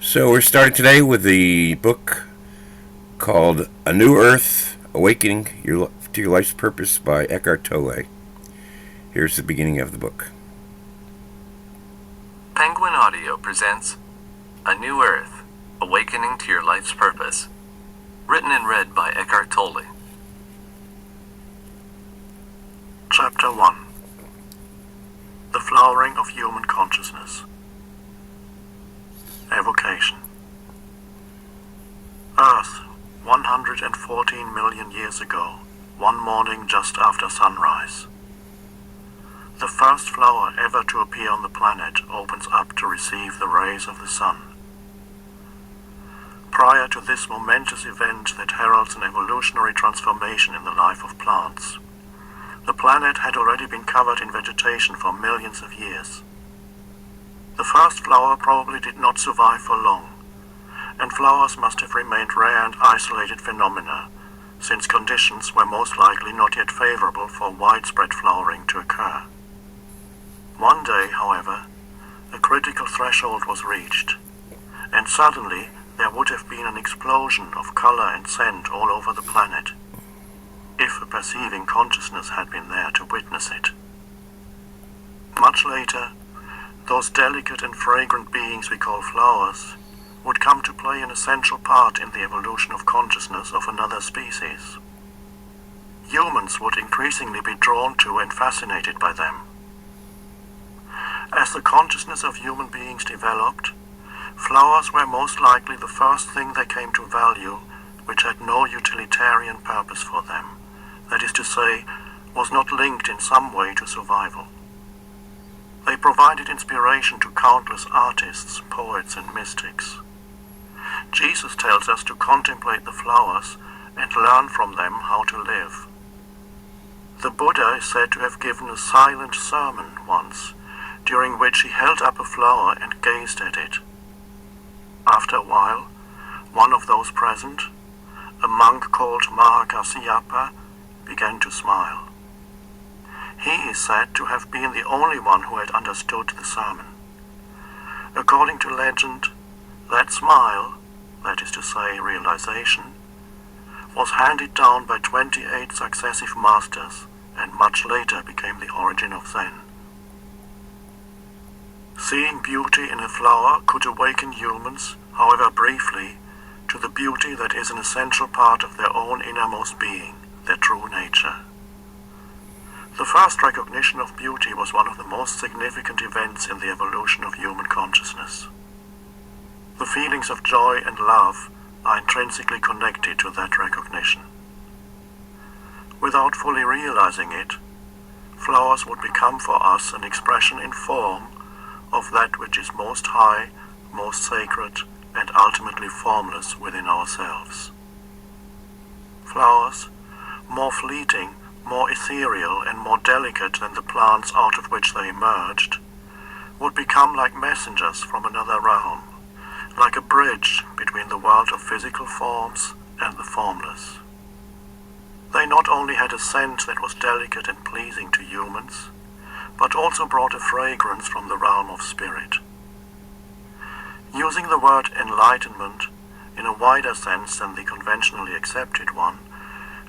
So we're starting today with the book called A New Earth, Awakening to Your Life's Purpose by Eckhart Tolle. Here's the beginning of the book. Penguin Audio presents A New Earth, Awakening to Your Life's Purpose. Written and read by Eckhart Tolle. Chapter 1. The Flowering of Human Consciousness. Evocation. Earth, 114 million years ago, one morning just after sunrise. The first flower ever to appear on the planet opens up to receive the rays of the sun. Prior to this momentous event that heralds an evolutionary transformation in the life of plants, the planet had already been covered in vegetation for millions of years. The first flower probably did not survive for long, and flowers must have remained rare and isolated phenomena, since conditions were most likely not yet favorable for widespread flowering to occur. One day, however, a critical threshold was reached, and suddenly there would have been an explosion of color and scent all over the planet, if a perceiving consciousness had been there to witness it. Much later, those delicate and fragrant beings we call flowers would come to play an essential part in the evolution of consciousness of another species. Humans would increasingly be drawn to and fascinated by them. As the consciousness of human beings developed, flowers were most likely the first thing they came to value which had no utilitarian purpose for them, that is to say, was not linked in some way to survival. They provided inspiration to countless artists, poets, and mystics. Jesus tells us to contemplate the flowers and learn from them how to live. The Buddha is said to have given a silent sermon once, during which he held up a flower and gazed at it. After a while, one of those present, a monk called Mahakasyapa, began to smile. He is said to have been the only one who had understood the sermon. According to legend, that smile, that is to say realization, was handed down by 28 successive masters and much later became the origin of Zen. Seeing beauty in a flower could awaken humans, however briefly, to the beauty that is an essential part of their own innermost being, their true nature. The first recognition of beauty was one of the most significant events in the evolution of human consciousness. The feelings of joy and love are intrinsically connected to that recognition. Without fully realizing it, flowers would become for us an expression in form of that which is most high, most sacred, and ultimately formless within ourselves. Flowers, more fleeting, more ethereal and more delicate than the plants out of which they emerged, would become like messengers from another realm, like a bridge between the world of physical forms and the formless. They not only had a scent that was delicate and pleasing to humans, but also brought a fragrance from the realm of spirit. Using the word enlightenment in a wider sense than the conventionally accepted one,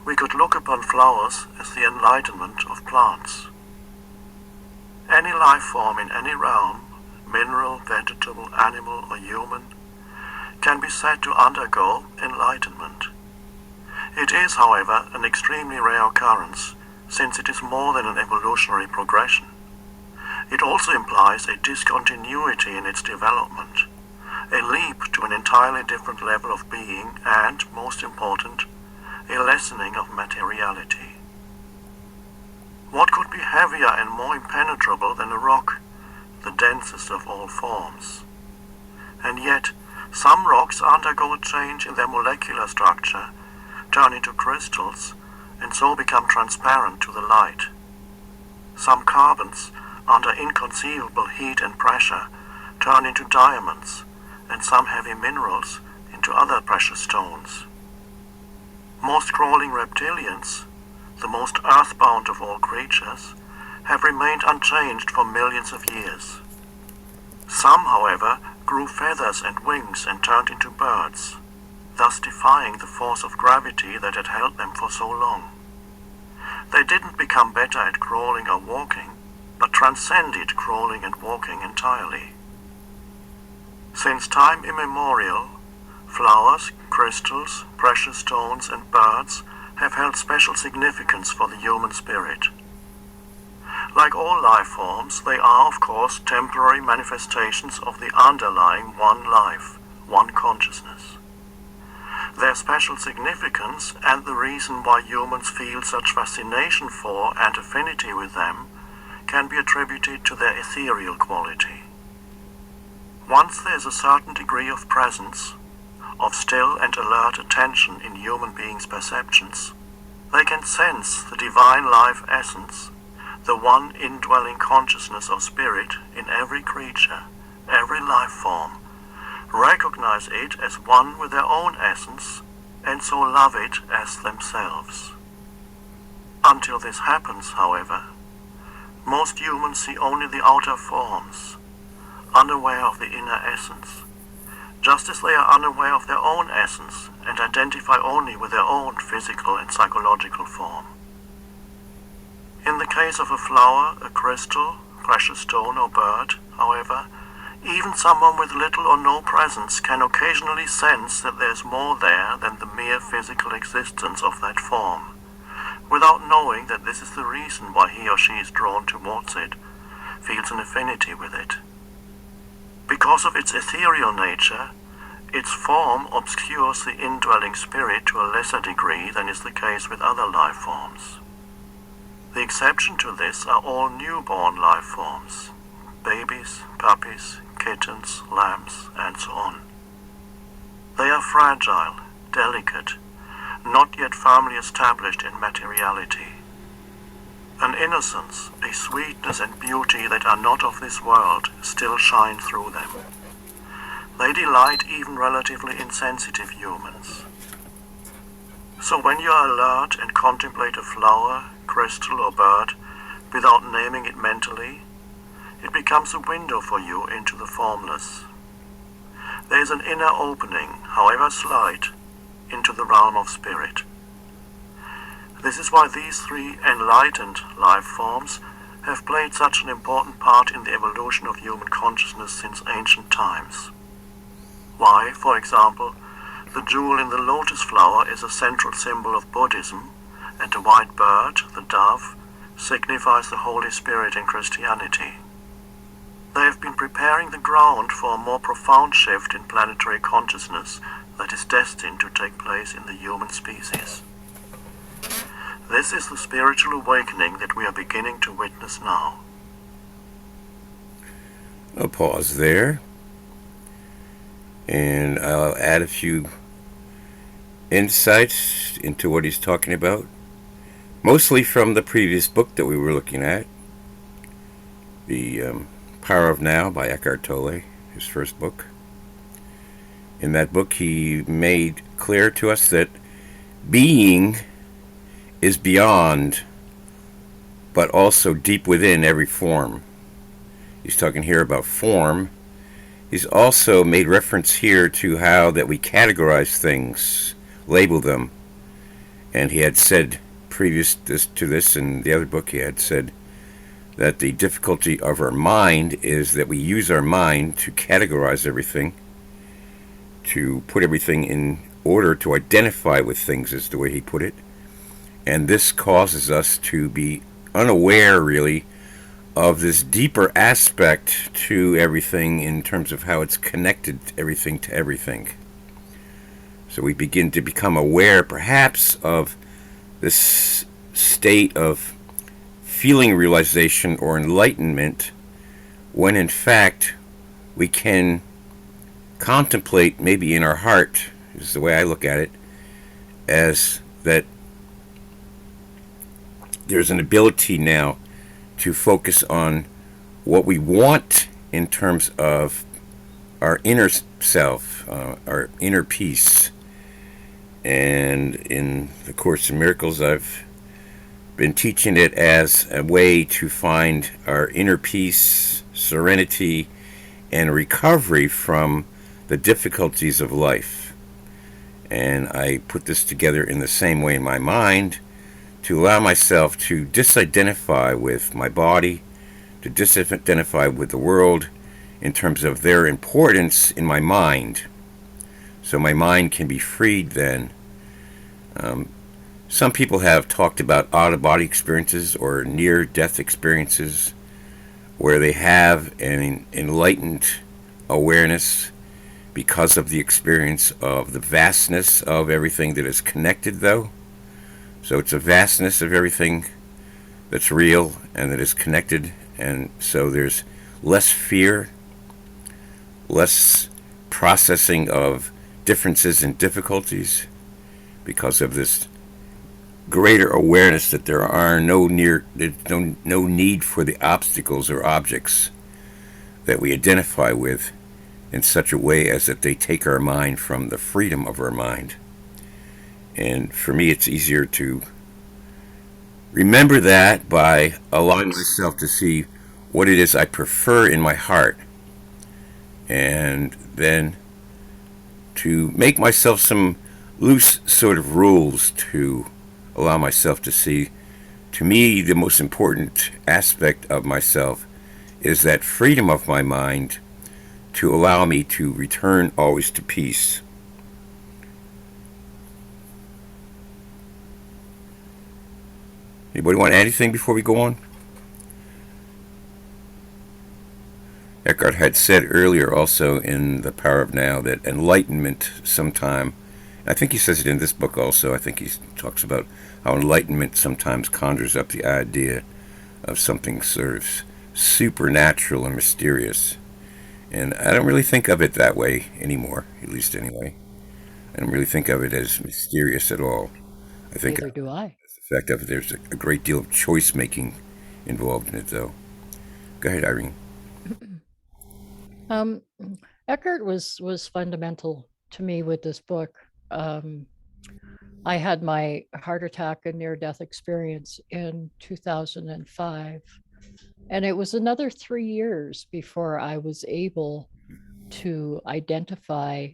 we could look upon flowers as the enlightenment of plants. Any life form in any realm, mineral, vegetable, animal, or human, can be said to undergo enlightenment. It is, however, an extremely rare occurrence, since it is more than an evolutionary progression. It also implies a discontinuity in its development, a leap to an entirely different level of being, and, most important, a lessening of materiality. What could be heavier and more impenetrable than a rock, the densest of all forms? And yet, some rocks undergo a change in their molecular structure, turn into crystals, and so become transparent to the light. Some carbons, under inconceivable heat and pressure, turn into diamonds, and some heavy minerals into other precious stones. Most crawling reptilians, the most earthbound of all creatures, have remained unchanged for millions of years. Some, however, grew feathers and wings and turned into birds, thus defying the force of gravity that had held them for so long. They didn't become better at crawling or walking, but transcended crawling and walking entirely. Since time immemorial, flowers, crystals, precious stones, and birds have held special significance for the human spirit. Like all life forms, they are, of course, temporary manifestations of the underlying one life, one consciousness. Their special significance and the reason why humans feel such fascination for and affinity with them can be attributed to their ethereal quality. Once there is a certain degree of presence, of still and alert attention in human beings' perceptions, they can sense the divine life essence, the one indwelling consciousness of spirit in every creature, every life form, recognize it as one with their own essence, and so love it as themselves. Until this happens, however, most humans see only the outer forms, unaware of the inner essence, just as they are unaware of their own essence and identify only with their own physical and psychological form. In the case of a flower, a crystal, precious stone or bird, however, even someone with little or no presence can occasionally sense that there's more there than the mere physical existence of that form, without knowing that this is the reason why he or she is drawn towards it, feels an affinity with it. Because of its ethereal nature, its form obscures the indwelling spirit to a lesser degree than is the case with other life forms. The exception to this are all newborn life forms, babies, puppies, kittens, lambs, and so on. They are fragile, delicate, not yet firmly established in materiality. An innocence, a sweetness and beauty that are not of this world still shine through them. They delight even relatively insensitive humans. So when you are alert and contemplate a flower, crystal, or bird without naming it mentally, it becomes a window for you into the formless. There is an inner opening, however slight, into the realm of spirit. This is why these three enlightened life forms have played such an important part in the evolution of human consciousness since ancient times. Why, for example, the jewel in the lotus flower is a central symbol of Buddhism, and the white bird, the dove, signifies the Holy Spirit in Christianity. They have been preparing the ground for a more profound shift in planetary consciousness that is destined to take place in the human species. This is the spiritual awakening that we are beginning to witness now. I'll pause there, and I'll add a few insights into what he's talking about, mostly from the previous book that we were looking at, The Power of Now by Eckhart Tolle, his first book. In that book, he made clear to us that being is beyond, but also deep within every form. He's talking here about form. He's also made reference here to how that we categorize things, label them. And he had said previous to this in the other book, he had said that the difficulty of our mind is that we use our mind to categorize everything, to put everything in order, to identify with things, is the way he put it. And this causes us to be unaware, really, of this deeper aspect to everything in terms of how it's connected everything to everything. So we begin to become aware, perhaps, of this state of feeling realization or enlightenment, when in fact we can contemplate, maybe in our heart, is the way I look at it, as that there's an ability now to focus on what we want in terms of our inner self, our inner peace. And in the Course in Miracles, I've been teaching it as a way to find our inner peace, serenity, and recovery from the difficulties of life. And I put this together in the same way in my mind to allow myself to disidentify with my body, to disidentify with the world in terms of their importance in my mind. So my mind can be freed then. Some people have talked about out-of-body experiences or near-death experiences where they have an enlightened awareness because of the experience of the vastness of everything that is connected, though. So it's a vastness of everything that's real and that is connected, and so there's less fear, less processing of differences and difficulties because of this greater awareness that there's no need for the obstacles or objects that we identify with in such a way as that they take our mind from the freedom of our mind. And for me, it's easier to remember that by allowing myself to see what it is I prefer in my heart, and then to make myself some loose sort of rules to allow myself to see. To me, the most important aspect of myself is that freedom of my mind to allow me to return always to peace. Anybody want to add anything before we go on? Eckhart had said earlier also in The Power of Now that enlightenment sometime, I think he says it in this book also, I think he talks about how enlightenment sometimes conjures up the idea of something sort of supernatural and mysterious. And I don't really think of it that way anymore, at least anyway. I don't really think of it as mysterious at all. I think Neither do I. the fact of it, there's a great deal of choice making involved in it, though. Go ahead, Irene. Um, Eckhart was fundamental to me with this book. I had my heart attack and near-death experience in 2005, and it was another 3 years before I was able to identify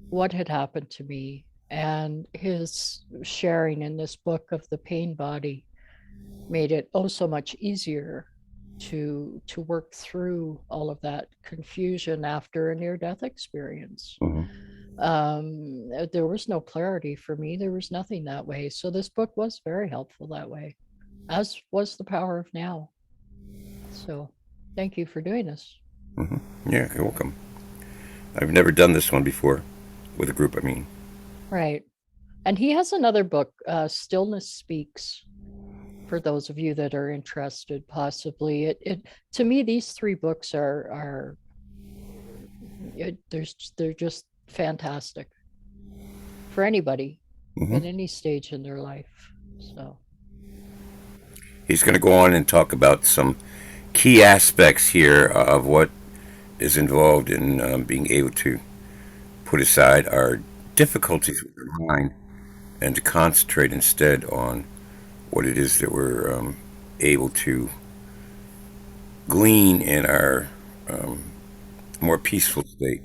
what had happened to me. And his sharing in this book of the pain body made it oh so much easier to work through all of that confusion after a near-death experience. There was no clarity for me. There was nothing that way. So this book was very helpful that way, as was The Power of Now. So thank you for doing this. Yeah, you're welcome. I've never done this one before, with a group, I mean. Right. And he has another book, Stillness Speaks, for those of you that are interested, possibly. It to me, these 3 books they're just fantastic for anybody at any stage in their life. So He's going to go on and talk about some key aspects here of what is involved in being able to put aside our difficulties with our mind and to concentrate instead on what it is that we're able to glean in our more peaceful state.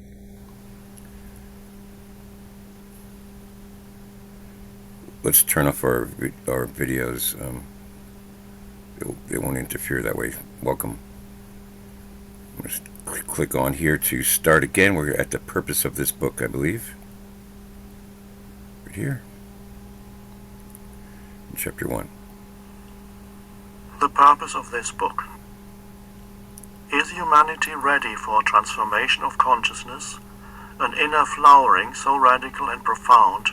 Let's turn off our videos. They won't interfere that way. Welcome. Just click on here to start again. We're at the purpose of this book, I believe. Right here. In chapter 1. The purpose of this book. Is humanity ready for a transformation of consciousness, an inner flowering so radical and profound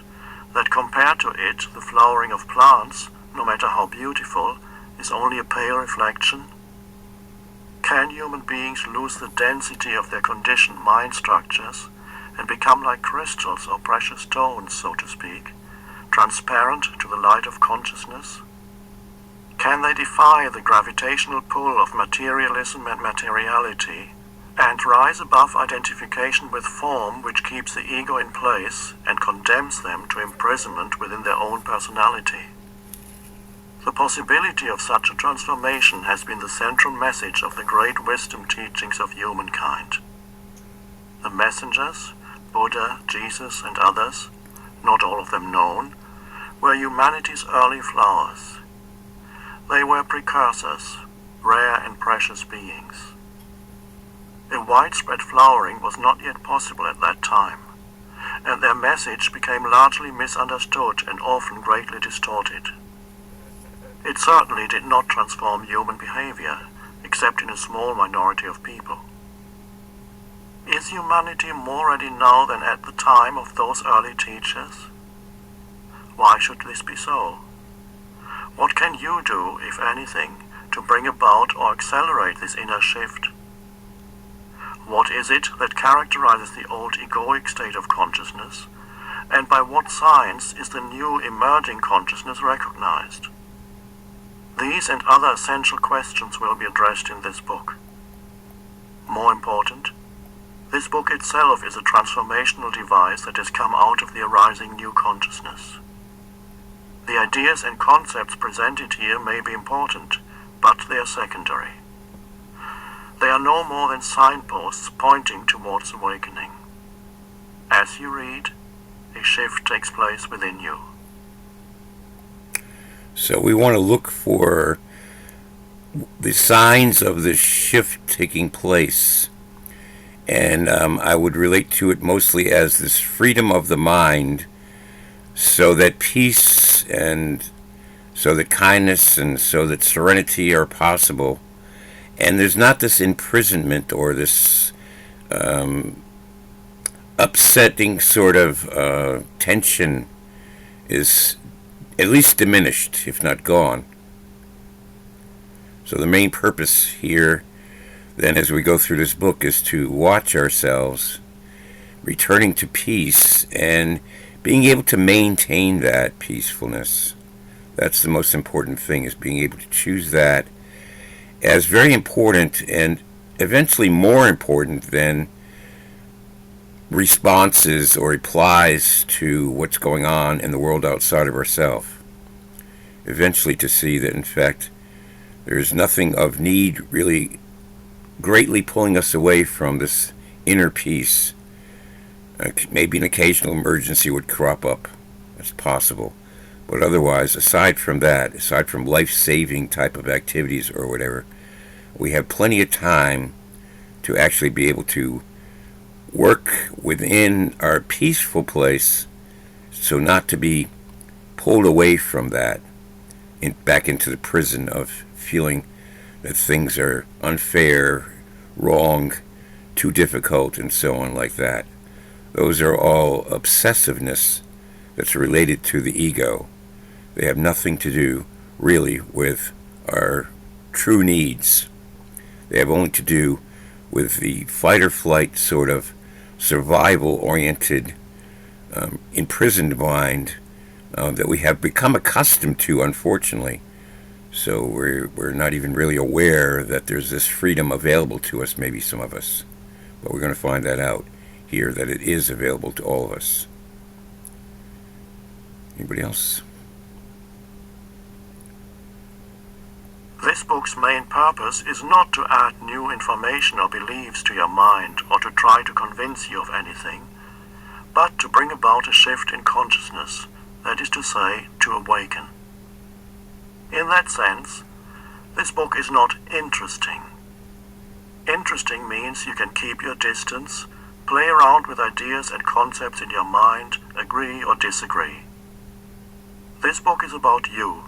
that compared to it, the flowering of plants, no matter how beautiful, is only a pale reflection? Can human beings lose the density of their conditioned mind structures and become like crystals or precious stones, so to speak, transparent to the light of consciousness? Can they defy the gravitational pull of materialism and materiality and rise above identification with form, which keeps the ego in place and condemns them to imprisonment within their own personality? The possibility of such a transformation has been the central message of the great wisdom teachings of humankind. messengers, Buddha, Jesus, and others, not all of them known, were humanity's early flowers. They were precursors, rare and precious beings. A widespread flowering was not yet possible at that time, and their message became largely misunderstood and often greatly distorted. It certainly did not transform human behavior, except in a small minority of people. Is humanity more ready now than at the time of those early teachers? Why should this be so? What can you do, if anything, to bring about or accelerate this inner shift? What is it that characterizes the old egoic state of consciousness, and by what signs is the new emerging consciousness recognized? These and other essential questions will be addressed in this book. More important, this book itself is a transformational device that has come out of the arising new consciousness. The ideas and concepts presented here may be important, but they are secondary. They are no more than signposts pointing towards awakening. As you read, a shift takes place within you. So we want to look for the signs of the shift taking place. And I would relate to it mostly as this freedom of the mind, so that peace and so that kindness and so that serenity are possible. And there's not this imprisonment or this upsetting sort of tension is at least diminished, if not gone. So the main purpose here, then, as we go through this book, is to watch ourselves returning to peace and being able to maintain that peacefulness. That's the most important thing, is being able to choose that as very important and eventually more important than responses or replies to what's going on in the world outside of ourselves. Eventually to see that, in fact, there's nothing of need really greatly pulling us away from this inner peace. Maybe an occasional emergency would crop up. That's possible. But otherwise, aside from that, aside from life-saving type of activities or whatever, we have plenty of time to actually be able to work within our peaceful place, so not to be pulled away from that, back into the prison of feeling that things are unfair, wrong, too difficult, and so on like that. Those are all obsessiveness that's related to the ego. They have nothing to do, really, with our true needs. They have only to do with the fight or flight sort of survival-oriented, imprisoned mind that we have become accustomed to, unfortunately. So we're not even really aware that there's this freedom available to us, maybe some of us. But we're going to find that out here, that it is available to all of us. Anybody else? This book's main purpose is not to add new information or beliefs to your mind or to try to convince you of anything, but to bring about a shift in consciousness, that is to say, to awaken. In that sense, this book is not interesting. Interesting means you can keep your distance, play around with ideas and concepts in your mind, agree or disagree. This book is about you.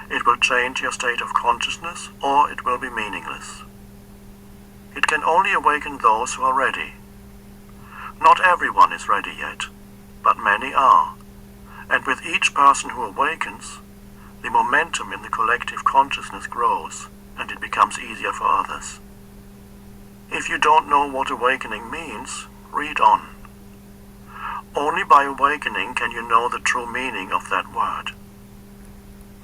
It will change your state of consciousness, or it will be meaningless. It can only awaken those who are ready. Not everyone is ready yet, but many are. And with each person who awakens, the momentum in the collective consciousness grows, and it becomes easier for others. If you don't know what awakening means, read on. Only by awakening can you know the true meaning of that word.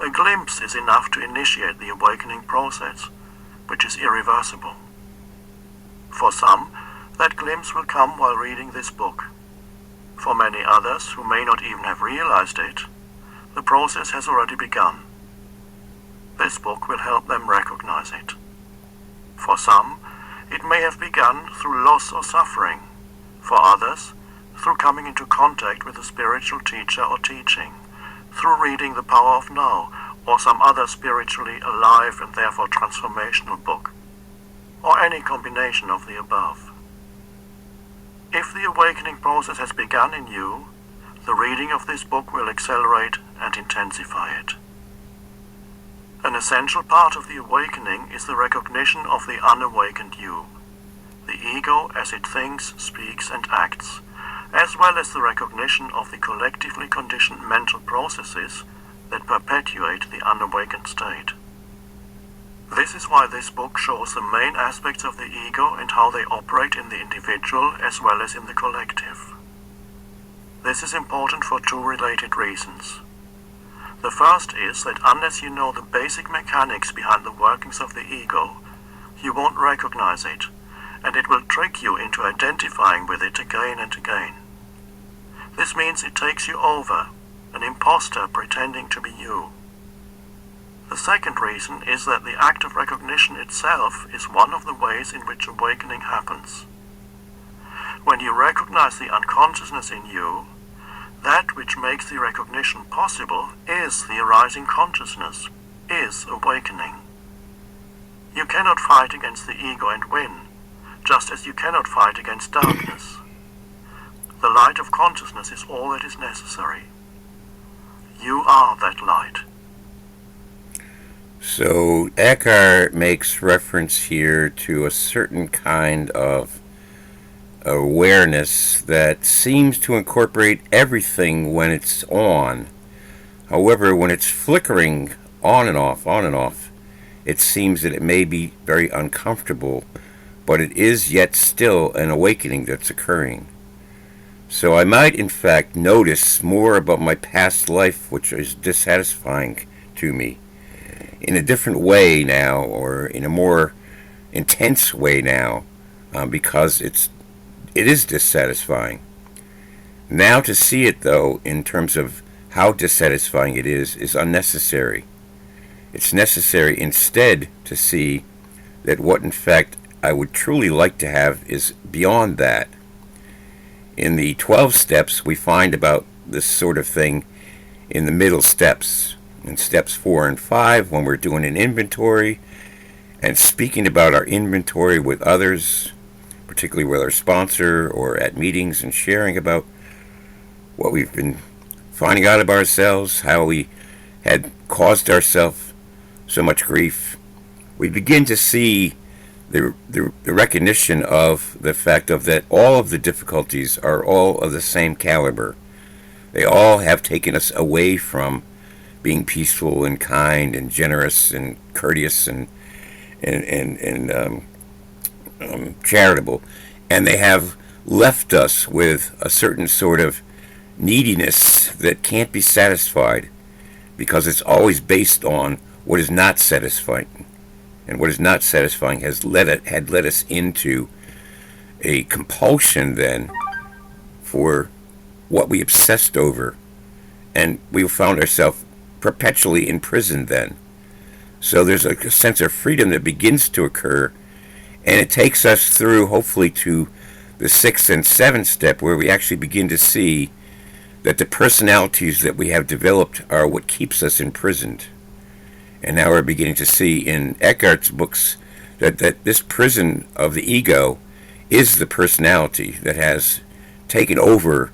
A glimpse is enough to initiate the awakening process, which is irreversible. For some, that glimpse will come while reading this book. For many others, who may not even have realized it, the process has already begun. This book will help them recognize it. For some, It may have begun through loss or suffering. For others, through coming into contact with a spiritual teacher or teaching, through reading The Power of Now or some other spiritually alive and therefore transformational book, or any combination of the above. If the awakening process has begun in you, the reading of this book will accelerate and intensify it. An essential part of the awakening is the recognition of the unawakened you, the ego as it thinks, speaks and acts, as well as the recognition of the collectively conditioned mental processes that perpetuate the unawakened state. This is why this book shows the main aspects of the ego and how they operate in the individual as well as in the collective. This is important for two related reasons. The first is that unless you know the basic mechanics behind the workings of the ego, you won't recognize it, and it will trick you into identifying with it again and again. This means it takes you over, an imposter pretending to be you. The second reason is that the act of recognition itself is one of the ways in which awakening happens. When you recognize the unconsciousness in you, that which makes the recognition possible is the arising consciousness, is awakening. You cannot fight against the ego and win, just as you cannot fight against darkness. The light of consciousness is all that is necessary. You are that light. So Eckhart makes reference here to a certain kind of awareness that seems to incorporate everything when it's on. However, when it's flickering on and off, it seems that it may be very uncomfortable, but it is yet still an awakening that's occurring. So I might in fact notice more about my past life, which is dissatisfying to me, in a different way now, or in a more intense way now, because it is dissatisfying. Now to see it, though, in terms of how dissatisfying it is unnecessary. It's necessary instead to see that what in fact I would truly like to have is beyond that. In the 12 steps, we find about this sort of thing in the middle steps. In steps 4 and 5, when we're doing an inventory and speaking about our inventory with others, particularly with our sponsor or at meetings, and sharing about what we've been finding out about ourselves, how we had caused ourselves so much grief, we begin to see the recognition of the fact of that all of the difficulties are all of the same caliber. They all have taken us away from being peaceful and kind and generous and courteous and charitable, and they have left us with a certain sort of neediness that can't be satisfied because it's always based on what is not satisfying. And what is not satisfying had led us into a compulsion then for what we obsessed over, and we found ourselves perpetually imprisoned then. So there's a sense of freedom that begins to occur, and it takes us through, hopefully, to the 6th and 7th step, where we actually begin to see that the personalities that we have developed are what keeps us imprisoned. And now we're beginning to see in Eckhart's books that this prison of the ego is the personality that has taken over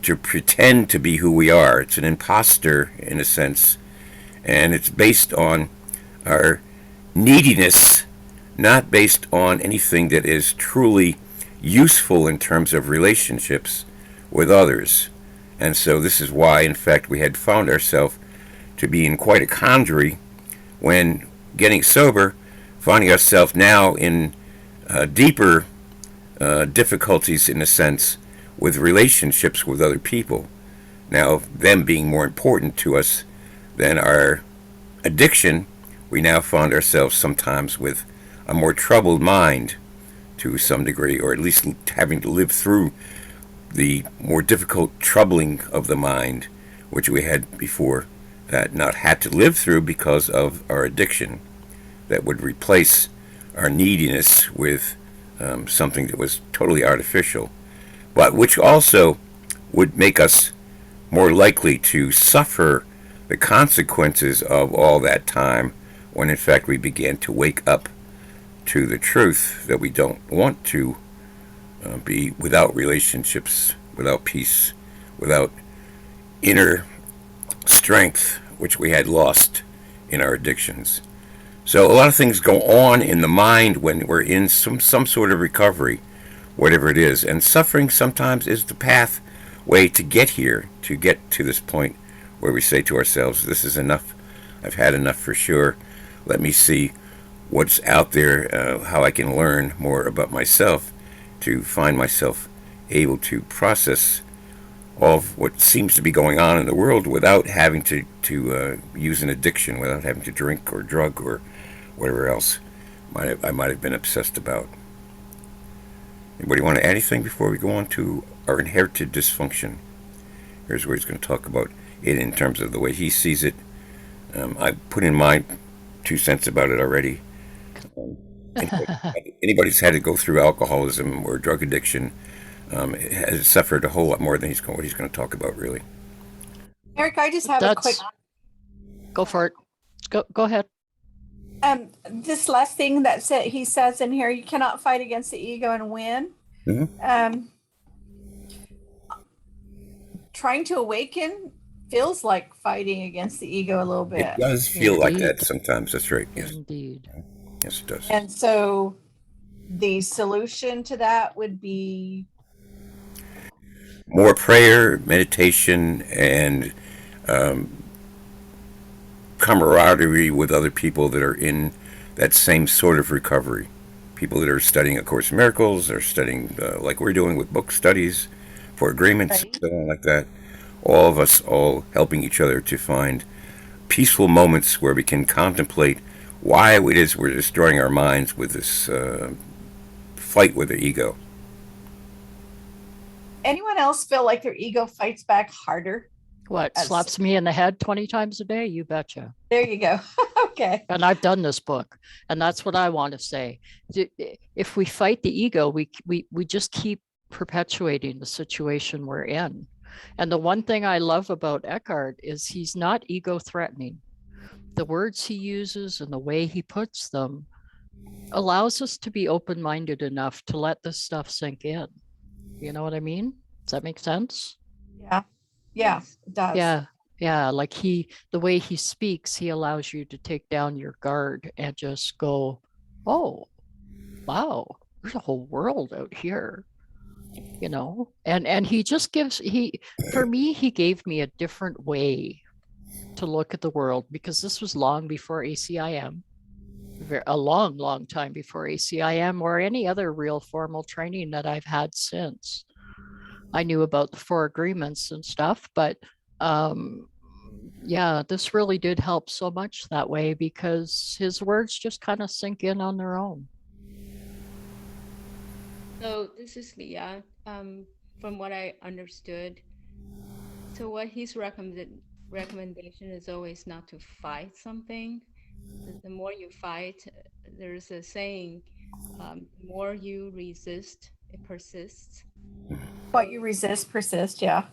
to pretend to be who we are. It's an imposter in a sense, and it's based on our neediness, not based on anything that is truly useful in terms of relationships with others. And so this is why, in fact, we had found ourselves to be in quite a quandary when getting sober, finding ourselves now in deeper difficulties, in a sense, with relationships with other people. Now, them being more important to us than our addiction, we now find ourselves sometimes with a more troubled mind to some degree, or at least having to live through the more difficult troubling of the mind, which we had before not had to live through because of our addiction that would replace our neediness with something that was totally artificial, but which also would make us more likely to suffer the consequences of all that time when in fact we began to wake up to the truth that we don't want to be without relationships, without peace, without inner strength, which we had lost in our addictions. So a lot of things go on in the mind when we're in some sort of recovery, whatever it is. And suffering sometimes is the pathway to get here, to get to this point where we say to ourselves, this is enough. I've had enough for sure. Let me see what's out there, how I can learn more about myself to find myself able to process all of what seems to be going on in the world without having to use an addiction, without having to drink or drug or whatever else I might have been obsessed about. Anybody want to add anything before we go on to our inherited dysfunction? Here's where he's going to talk about it in terms of the way he sees it. I put in my 2 cents about it already. Anybody's had to go through alcoholism or drug addiction has suffered a whole lot more than what he's going to talk about, really. Eric, I just have a quick. Go for it. Go ahead. This last thing that he says in here, you cannot fight against the ego and win. Mm-hmm. Trying to awaken feels like fighting against the ego a little bit. It does feel like that sometimes. That's right. Yes. Indeed. Yes, it does. And so the solution to that would be more prayer, meditation, and camaraderie with other people that are in that same sort of recovery. People that are studying A Course in Miracles, or studying like we're doing with book studies for agreements, right, and like that. All of us all helping each other to find peaceful moments where we can contemplate why it is we're destroying our minds with this fight with the ego. Anyone else feel like their ego fights back harder? What, slaps me in the head 20 times a day? You betcha. There you go. Okay. And I've done this book, and that's what I want to say. If we fight the ego, we just keep perpetuating the situation we're in. And the one thing I love about Eckhart is he's not ego threatening. The words he uses and the way he puts them allows us to be open-minded enough to let this stuff sink in. You know what I mean? Does that make sense? Yeah. Yeah, it does. Yeah. Like the way he speaks, he allows you to take down your guard and just go, oh, wow, there's a whole world out here. You know, and he just for me, he gave me a different way to look at the world, because this was long before ACIM, a long time before ACIM or any other real formal training that I've had since. I knew about the 4 agreements and stuff, but yeah, this really did help so much that way, because his words just kind of sink in on their own. So this is Leah. From what I understood, so what his recommendation is always not to fight something. The more you fight, there's a saying, the more you resist, it persists. What you resist persists, yeah.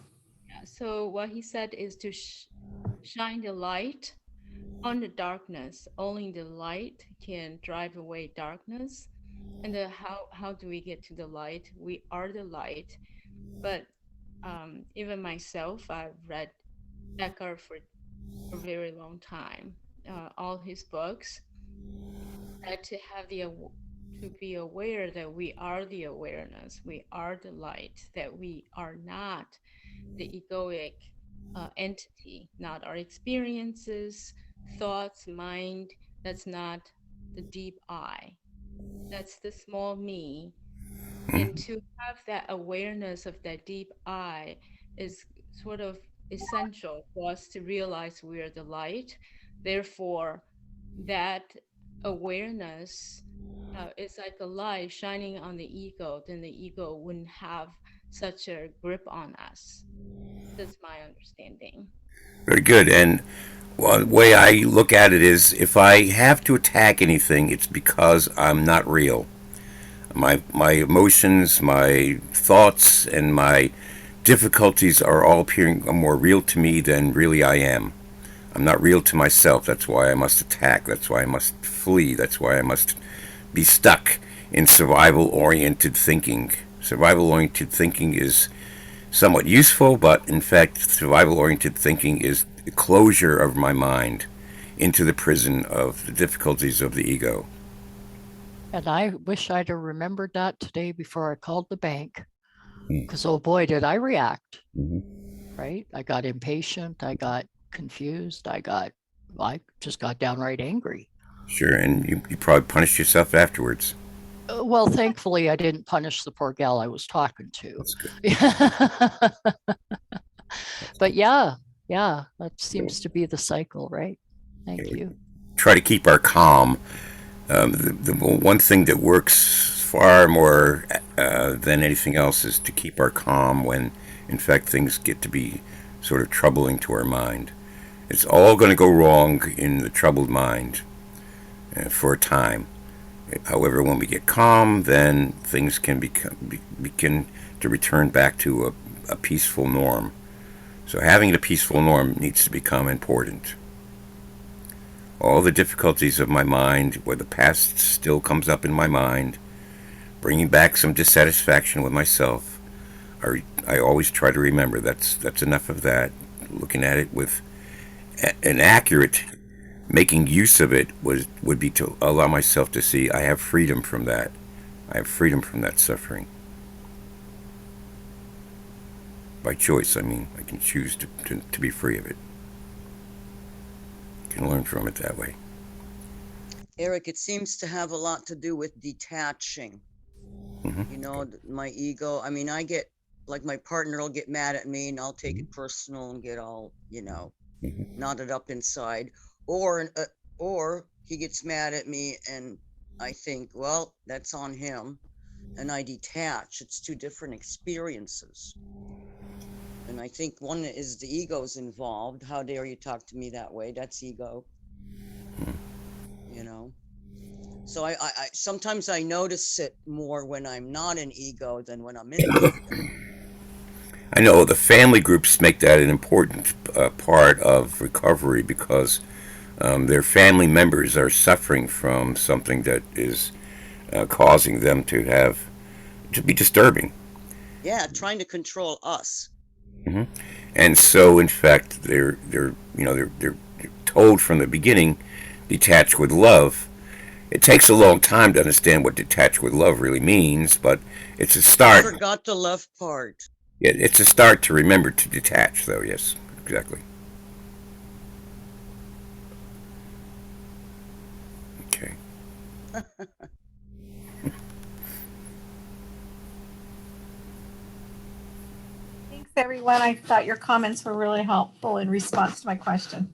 So what he said is to shine the light on the darkness. Only the light can drive away darkness. And how do we get to the light? We are the light. But even myself, I've read Eckhart for a very long time, all his books. And to have to be aware that we are the awareness, we are the light, that we are not the egoic entity, not our experiences, thoughts, mind. That's not the deep I. That's the small me. And to have that awareness of that deep I is sort of essential for us to realize we are the light. Therefore, that awareness is like a light shining on the ego, then the ego wouldn't have such a grip on us. That's my understanding. Very good. And Well, the way I look at it is, if I have to attack anything, it's because I'm not real. My emotions, my thoughts, and my difficulties are all appearing more real to me than really I am. I'm not real to myself. That's why I must attack. That's why I must flee. That's why I must be stuck in survival oriented thinking. Survival oriented thinking is somewhat useful, but in fact, survival oriented thinking is the closure of my mind into the prison of the difficulties of the ego. And I wish I'd have remembered that today before I called the bank. Mm. Because, oh boy, did I react, Mhm. right? I got impatient. I got confused. I just got downright angry. Sure, and you probably punished yourself afterwards. Well, thankfully, I didn't punish the poor gal I was talking to. That's good. But yeah, that seems to be the cycle, right? Thank you. Try to keep our calm. The one thing that works far more than anything else is to keep our calm when, in fact, things get to be sort of troubling to our mind. It's all going to go wrong in the troubled mind for a time. However, when we get calm, then things can begin to return back to a peaceful norm. So having a peaceful norm needs to become important. All the difficulties of my mind, where the past still comes up in my mind, bringing back some dissatisfaction with myself, I always try to remember that's enough of that. Looking at it with an accurate making use of it would be to allow myself to see I have freedom from that. I have freedom from that suffering. By choice, I mean, I can choose to be free of it. I can learn from it that way. Eric, it seems to have a lot to do with detaching. Mm-hmm. You know, my ego. I mean, I get, like, my partner will get mad at me and I'll take it personal and get all, knotted up inside. Or he gets mad at me and I think, well, that's on him, and I detach. It's two different experiences. And I think one is the ego's involved. How dare you talk to me that way? That's ego. So I sometimes I notice it more when I'm not in ego than when I'm in ego. I know the family groups make that an important part of recovery because their family members are suffering from something that is causing them to be disturbing. Yeah, trying to control us. Mm-hmm. And so, in fact, they're told from the beginning, detach with love. It takes a long time to understand what detach with love really means, but it's a start. I forgot the love part. Yeah, it's a start to remember to detach, though. Yes, exactly. Okay. Thanks, everyone. I thought your comments were really helpful in response to my question.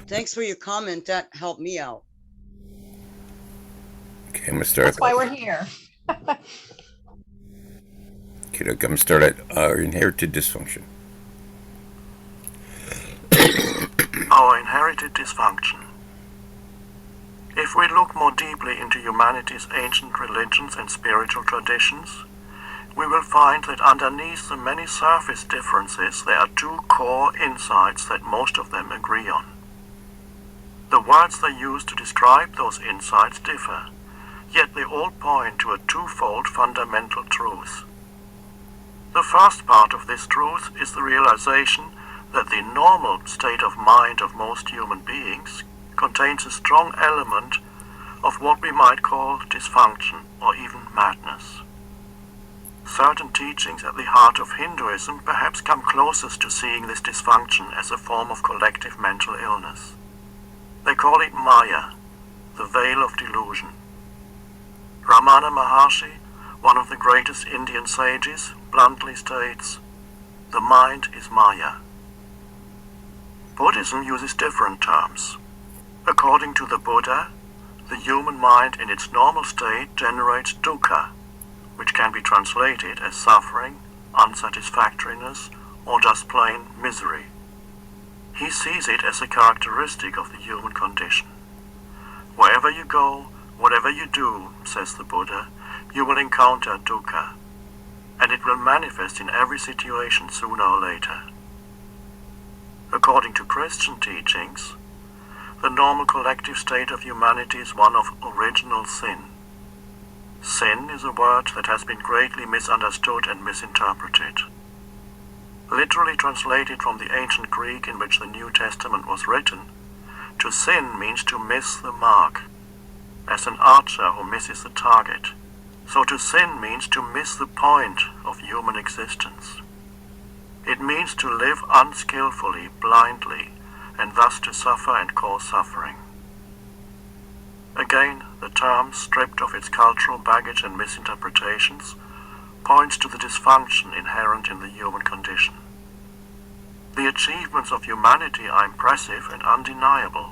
Thanks for your comment. That helped me out. Okay, I'm gonna start. That's why we're here. Okay, I'm gonna start at inherited dysfunction. Our inherited dysfunction. If we look more deeply into humanity's ancient religions and spiritual traditions, we will find that underneath the many surface differences there are two core insights that most of them agree on. The words they use to describe those insights differ, yet they all point to a twofold fundamental truth. The first part of this truth is the realization that the normal state of mind of most human beings contains a strong element of what we might call dysfunction or even madness. Certain teachings at the heart of Hinduism perhaps come closest to seeing this dysfunction as a form of collective mental illness. They call it Maya, the veil of delusion. Ramana Maharshi, one of the greatest Indian sages, bluntly states, "The mind is Maya." Buddhism uses different terms. According to the Buddha, the human mind in its normal state generates dukkha, which can be translated as suffering, unsatisfactoriness, or just plain misery. He sees it as a characteristic of the human condition. Wherever you go, whatever you do, says the Buddha, you will encounter dukkha, and it will manifest in every situation sooner or later. According to Christian teachings, the normal collective state of humanity is one of original sin. Sin is a word that has been greatly misunderstood and misinterpreted. Literally translated from the ancient Greek in which the New Testament was written, to sin means to miss the mark, as an archer who misses the target. So to sin means to miss the point of human existence. It means to live unskillfully, blindly, and thus to suffer and cause suffering. Again, the term, stripped of its cultural baggage and misinterpretations, points to the dysfunction inherent in the human condition. The achievements of humanity are impressive and undeniable.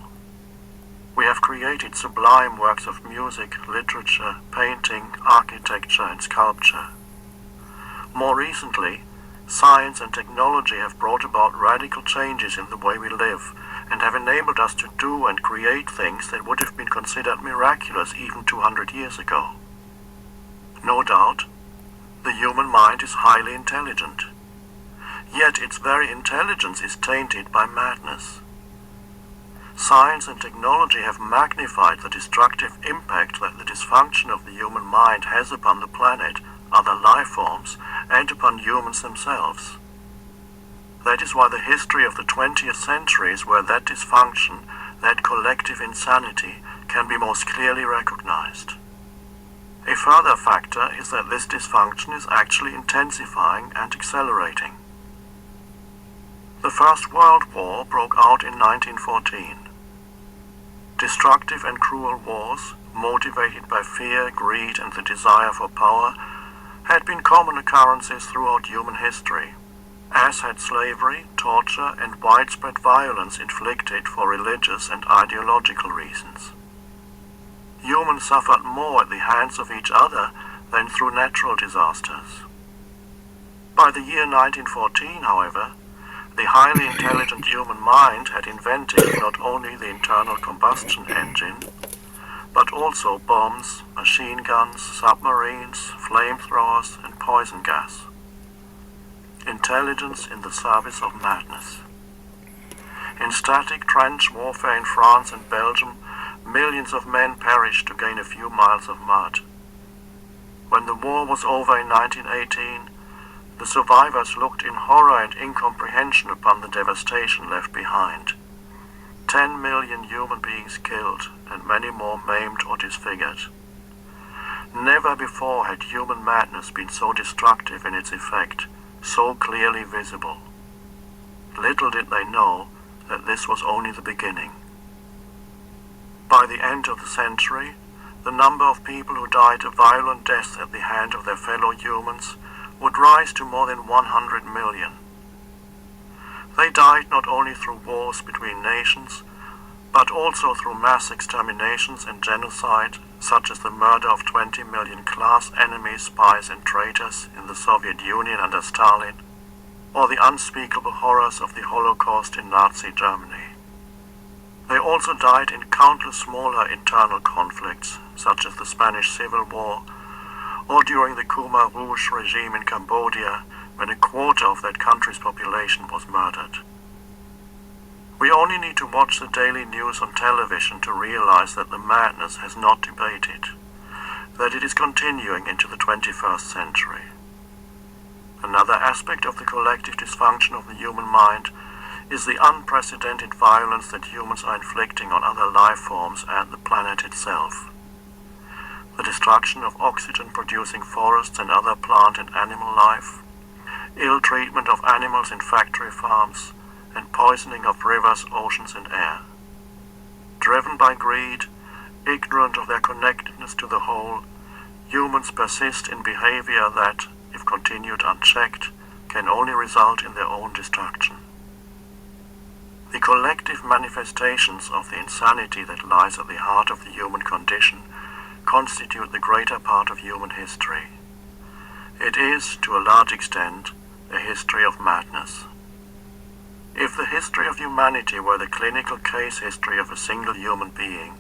We have created sublime works of music, literature, painting, architecture, and sculpture. More recently, science and technology have brought about radical changes in the way we live and have enabled us to do and create things that would have been considered miraculous even 200 years ago. No doubt, the human mind is highly intelligent. Yet its very intelligence is tainted by madness. Science and technology have magnified the destructive impact that the dysfunction of the human mind has upon the planet, other life forms, and upon humans themselves. That is why the history of the 20th century is where that dysfunction, that collective insanity, can be most clearly recognized. A further factor is that this dysfunction is actually intensifying and accelerating. The First World War broke out in 1914. Destructive and cruel wars, motivated by fear, greed, and the desire for power, had been common occurrences throughout human history, as had slavery, torture, and widespread violence inflicted for religious and ideological reasons. Humans suffered more at the hands of each other than through natural disasters. By the year 1914, however, the highly intelligent human mind had invented not only the internal combustion engine, but also bombs, machine guns, submarines, flamethrowers, and poison gas. Intelligence in the service of madness. In static trench warfare in France and Belgium, millions of men perished to gain a few miles of mud. When the war was over in 1918, the survivors looked in horror and incomprehension upon the devastation left behind. 10 million human beings killed and many more maimed or disfigured. Never before had human madness been so destructive in its effect, so clearly visible. Little did they know that this was only the beginning. By the end of the century, the number of people who died a violent death at the hand of their fellow humans would rise to more than 100 million. They died not only through wars between nations, but also through mass exterminations and genocide, such as the murder of 20 million class enemies, spies, and traitors in the Soviet Union under Stalin, or the unspeakable horrors of the Holocaust in Nazi Germany. They also died in countless smaller internal conflicts, such as the Spanish Civil War, or during the Khmer Rouge regime in Cambodia, when a quarter of that country's population was murdered. We only need to watch the daily news on television to realize that the madness has not abated, that it is continuing into the 21st century. Another aspect of the collective dysfunction of the human mind is the unprecedented violence that humans are inflicting on other life forms and the planet itself. The destruction of oxygen-producing forests and other plant and animal life, ill treatment of animals in factory farms, and poisoning of rivers, oceans, and air. Driven by greed, ignorant of their connectedness to the whole, humans persist in behavior that, if continued unchecked, can only result in their own destruction. The collective manifestations of the insanity that lies at the heart of the human condition constitute the greater part of human history. It is, to a large extent, A History of Madness. If the history of humanity were the clinical case history of a single human being,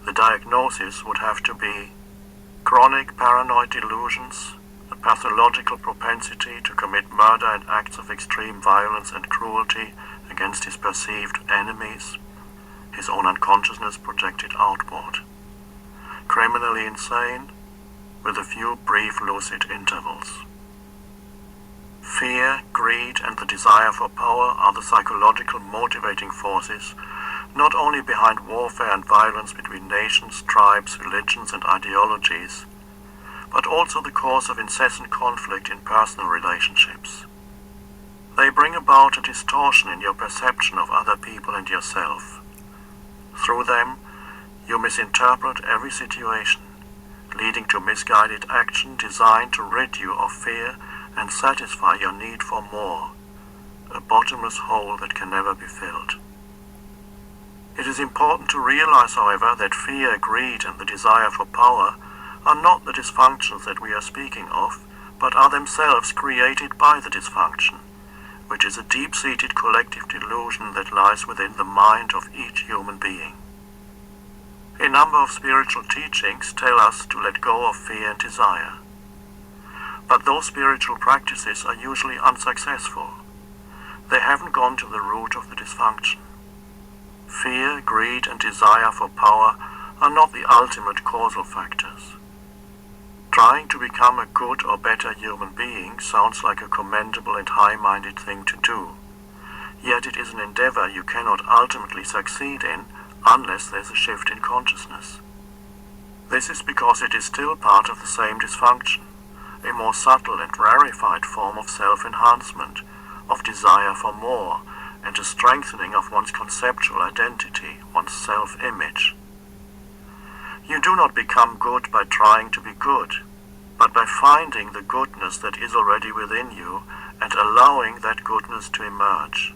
the diagnosis would have to be chronic paranoid delusions, a pathological propensity to commit murder and acts of extreme violence and cruelty against his perceived enemies, his own unconsciousness projected outward. Criminally insane, with a few brief lucid intervals. Fear, greed, and the desire for power are the psychological motivating forces not only behind warfare and violence between nations, tribes, religions, and ideologies, but also the cause of incessant conflict in personal relationships. They bring about a distortion in your perception of other people and yourself. Through them, you misinterpret every situation, leading to misguided action designed to rid you of fear and satisfy your need for more, a bottomless hole that can never be filled. It is important to realize, however, that fear, greed, and the desire for power are not the dysfunctions that we are speaking of, but are themselves created by the dysfunction, which is a deep-seated collective delusion that lies within the mind of each human being. A number of spiritual teachings tell us to let go of fear and desire. But those spiritual practices are usually unsuccessful. They haven't gone to the root of the dysfunction. Fear, greed, and desire for power are not the ultimate causal factors. Trying to become a good or better human being sounds like a commendable and high-minded thing to do. Yet it is an endeavor you cannot ultimately succeed in unless there's a shift in consciousness. This is because it is still part of the same dysfunction, a more subtle and rarefied form of self-enhancement, of desire for more, and a strengthening of one's conceptual identity, one's self-image. You do not become good by trying to be good, but by finding the goodness that is already within you and allowing that goodness to emerge.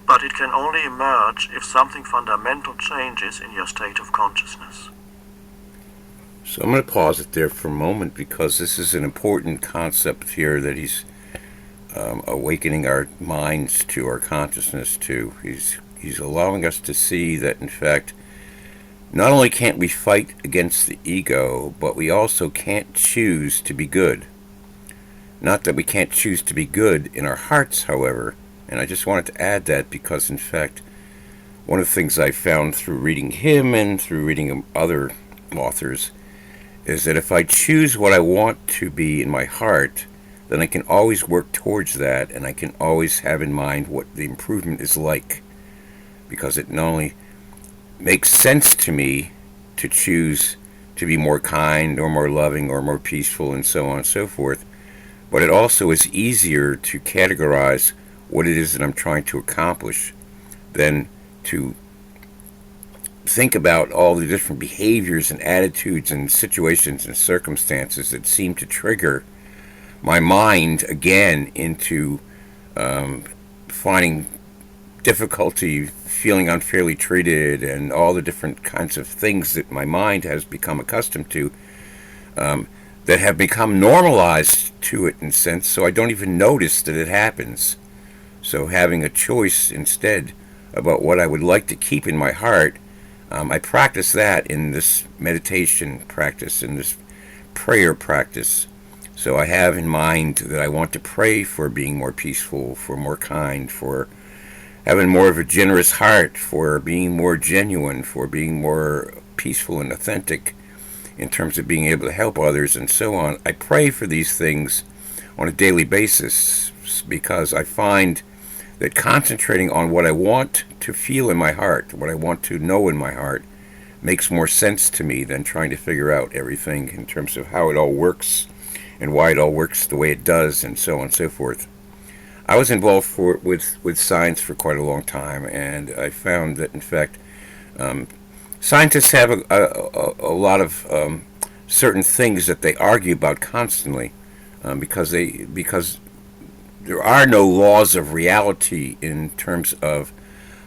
But it can only emerge if something fundamental changes in your state of consciousness. So I'm going to pause it there for a moment because this is an important concept here that he's awakening our minds to, our consciousness to. He's allowing us to see that, in fact, not only can't we fight against the ego, but we also can't choose to be good. Not that we can't choose to be good in our hearts, however, and I just wanted to add that because, in fact, one of the things I found through reading him and through reading other authors is that if I choose what I want to be in my heart, then I can always work towards that, and I can always have in mind what the improvement is like, because it not only makes sense to me to choose to be more kind or more loving or more peaceful and so on and so forth, but it also is easier to categorize what it is that I'm trying to accomplish than to think about all the different behaviors and attitudes and situations and circumstances that seem to trigger my mind again into finding difficulty, feeling unfairly treated, and all the different kinds of things that my mind has become accustomed to that have become normalized to it in a sense, so I don't even notice that it happens. So having a choice instead about what I would like to keep in my heart, I practice that in this meditation practice, in this prayer practice. So I have in mind that I want to pray for being more peaceful, for more kind, for having more of a generous heart, for being more genuine, for being more peaceful and authentic in terms of being able to help others and so on. I pray for these things on a daily basis because I find that concentrating on what I want to feel in my heart, what I want to know in my heart, makes more sense to me than trying to figure out everything in terms of how it all works and why it all works the way it does and so on and so forth. I was involved with science for quite a long time, and I found that, in fact, scientists have a lot of certain things that they argue about constantly because there are no laws of reality in terms of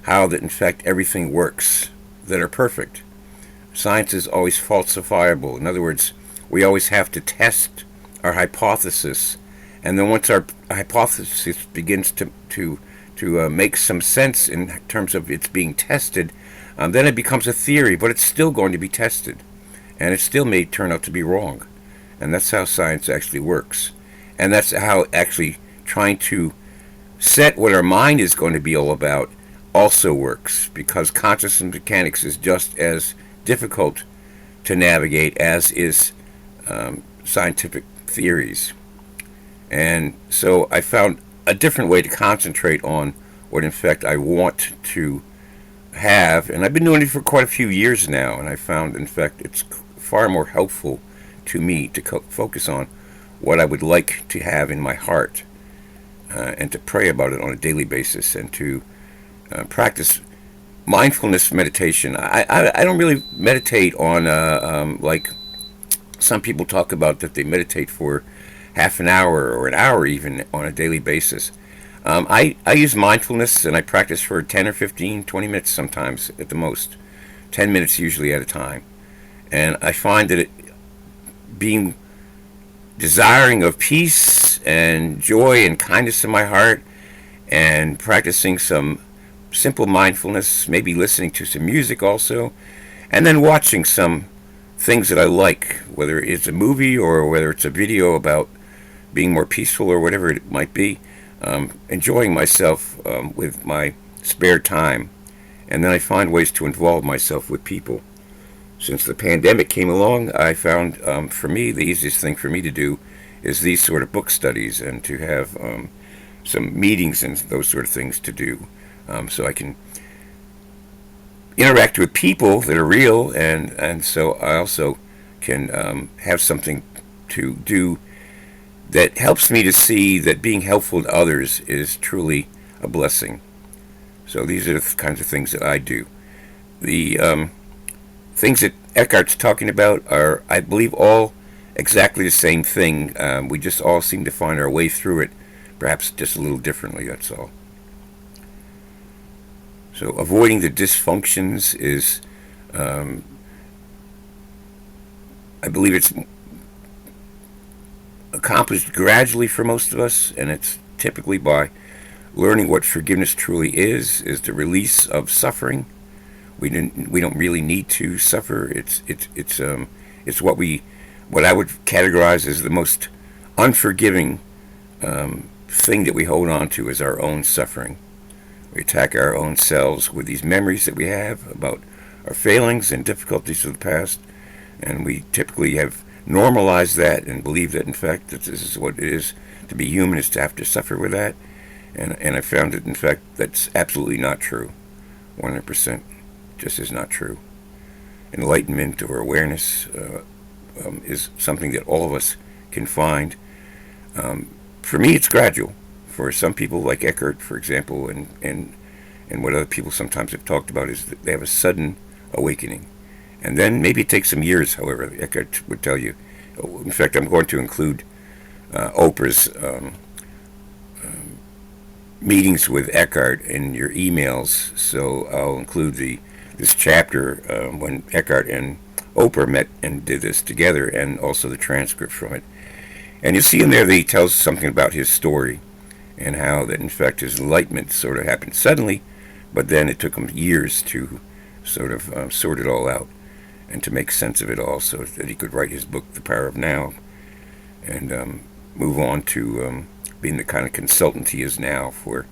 how that, in fact, everything works that are perfect. Science is always falsifiable. In other words, we always have to test our hypothesis And then once our hypothesis begins to make some sense in terms of it's being tested, then it becomes a theory, but it's still going to be tested, and it still may turn out to be wrong. And that's how science actually works. And that's how actually trying to set what our mind is going to be all about also works, because consciousness mechanics is just as difficult to navigate as is scientific theories. And so I found a different way to concentrate on what, in fact, I want to have. And I've been doing it for quite a few years now. And I found, in fact, it's far more helpful to me to focus on what I would like to have in my heart, and to pray about it on a daily basis, and to practice mindfulness meditation. I don't really meditate on like some people talk about, that they meditate for half an hour or an hour even on a daily basis. I use mindfulness, and I practice for 10 or 15, 20 minutes sometimes at the most. 10 minutes usually at a time. And I find that being desiring of peace and joy and kindness in my heart, and practicing some simple mindfulness, maybe listening to some music also, and then watching some things that I like, whether it's a movie or whether it's a video about being more peaceful or whatever it might be, enjoying myself with my spare time. And then I find ways to involve myself with people. Since the pandemic came along, I found, for me, the easiest thing for me to do is these sort of book studies, and to have some meetings and those sort of things to do, so I can interact with people that are real, and so I also can have something to do that helps me to see that being helpful to others is truly a blessing. So these are the kinds of things that I do. The things that Eckhart's talking about are, I believe, all exactly the same thing. We just all seem to find our way through it, perhaps just a little differently, that's all. So avoiding the dysfunctions is, I believe it's accomplished gradually for most of us, and it's typically by learning what forgiveness truly is the release of suffering. We don't really need to suffer. It's what I would categorize as the most unforgiving thing that we hold on to, is our own suffering. We attack our own selves with these memories that we have about our failings and difficulties of the past, and we typically have normalized that and believe that, in fact, that this is what it is to be human, is to have to suffer with that. And I found that, in fact, that's absolutely not true. 100% just is not true. Enlightenment or awareness is something that all of us can find. For me, it's gradual. For some people, like Eckhart, for example, and what other people sometimes have talked about, is that they have a sudden awakening. And then maybe it takes some years, however, Eckhart would tell you. In fact, I'm going to include Oprah's meetings with Eckhart in your emails. So I'll include this chapter when Eckhart and Oprah met and did this together, and also the transcript from it. And you see in there that he tells something about his story, and how that, in fact, his enlightenment sort of happened suddenly, but then it took him years to sort of sort it all out and to make sense of it all, so that he could write his book, The Power of Now, and move on to being the kind of consultant he is now, for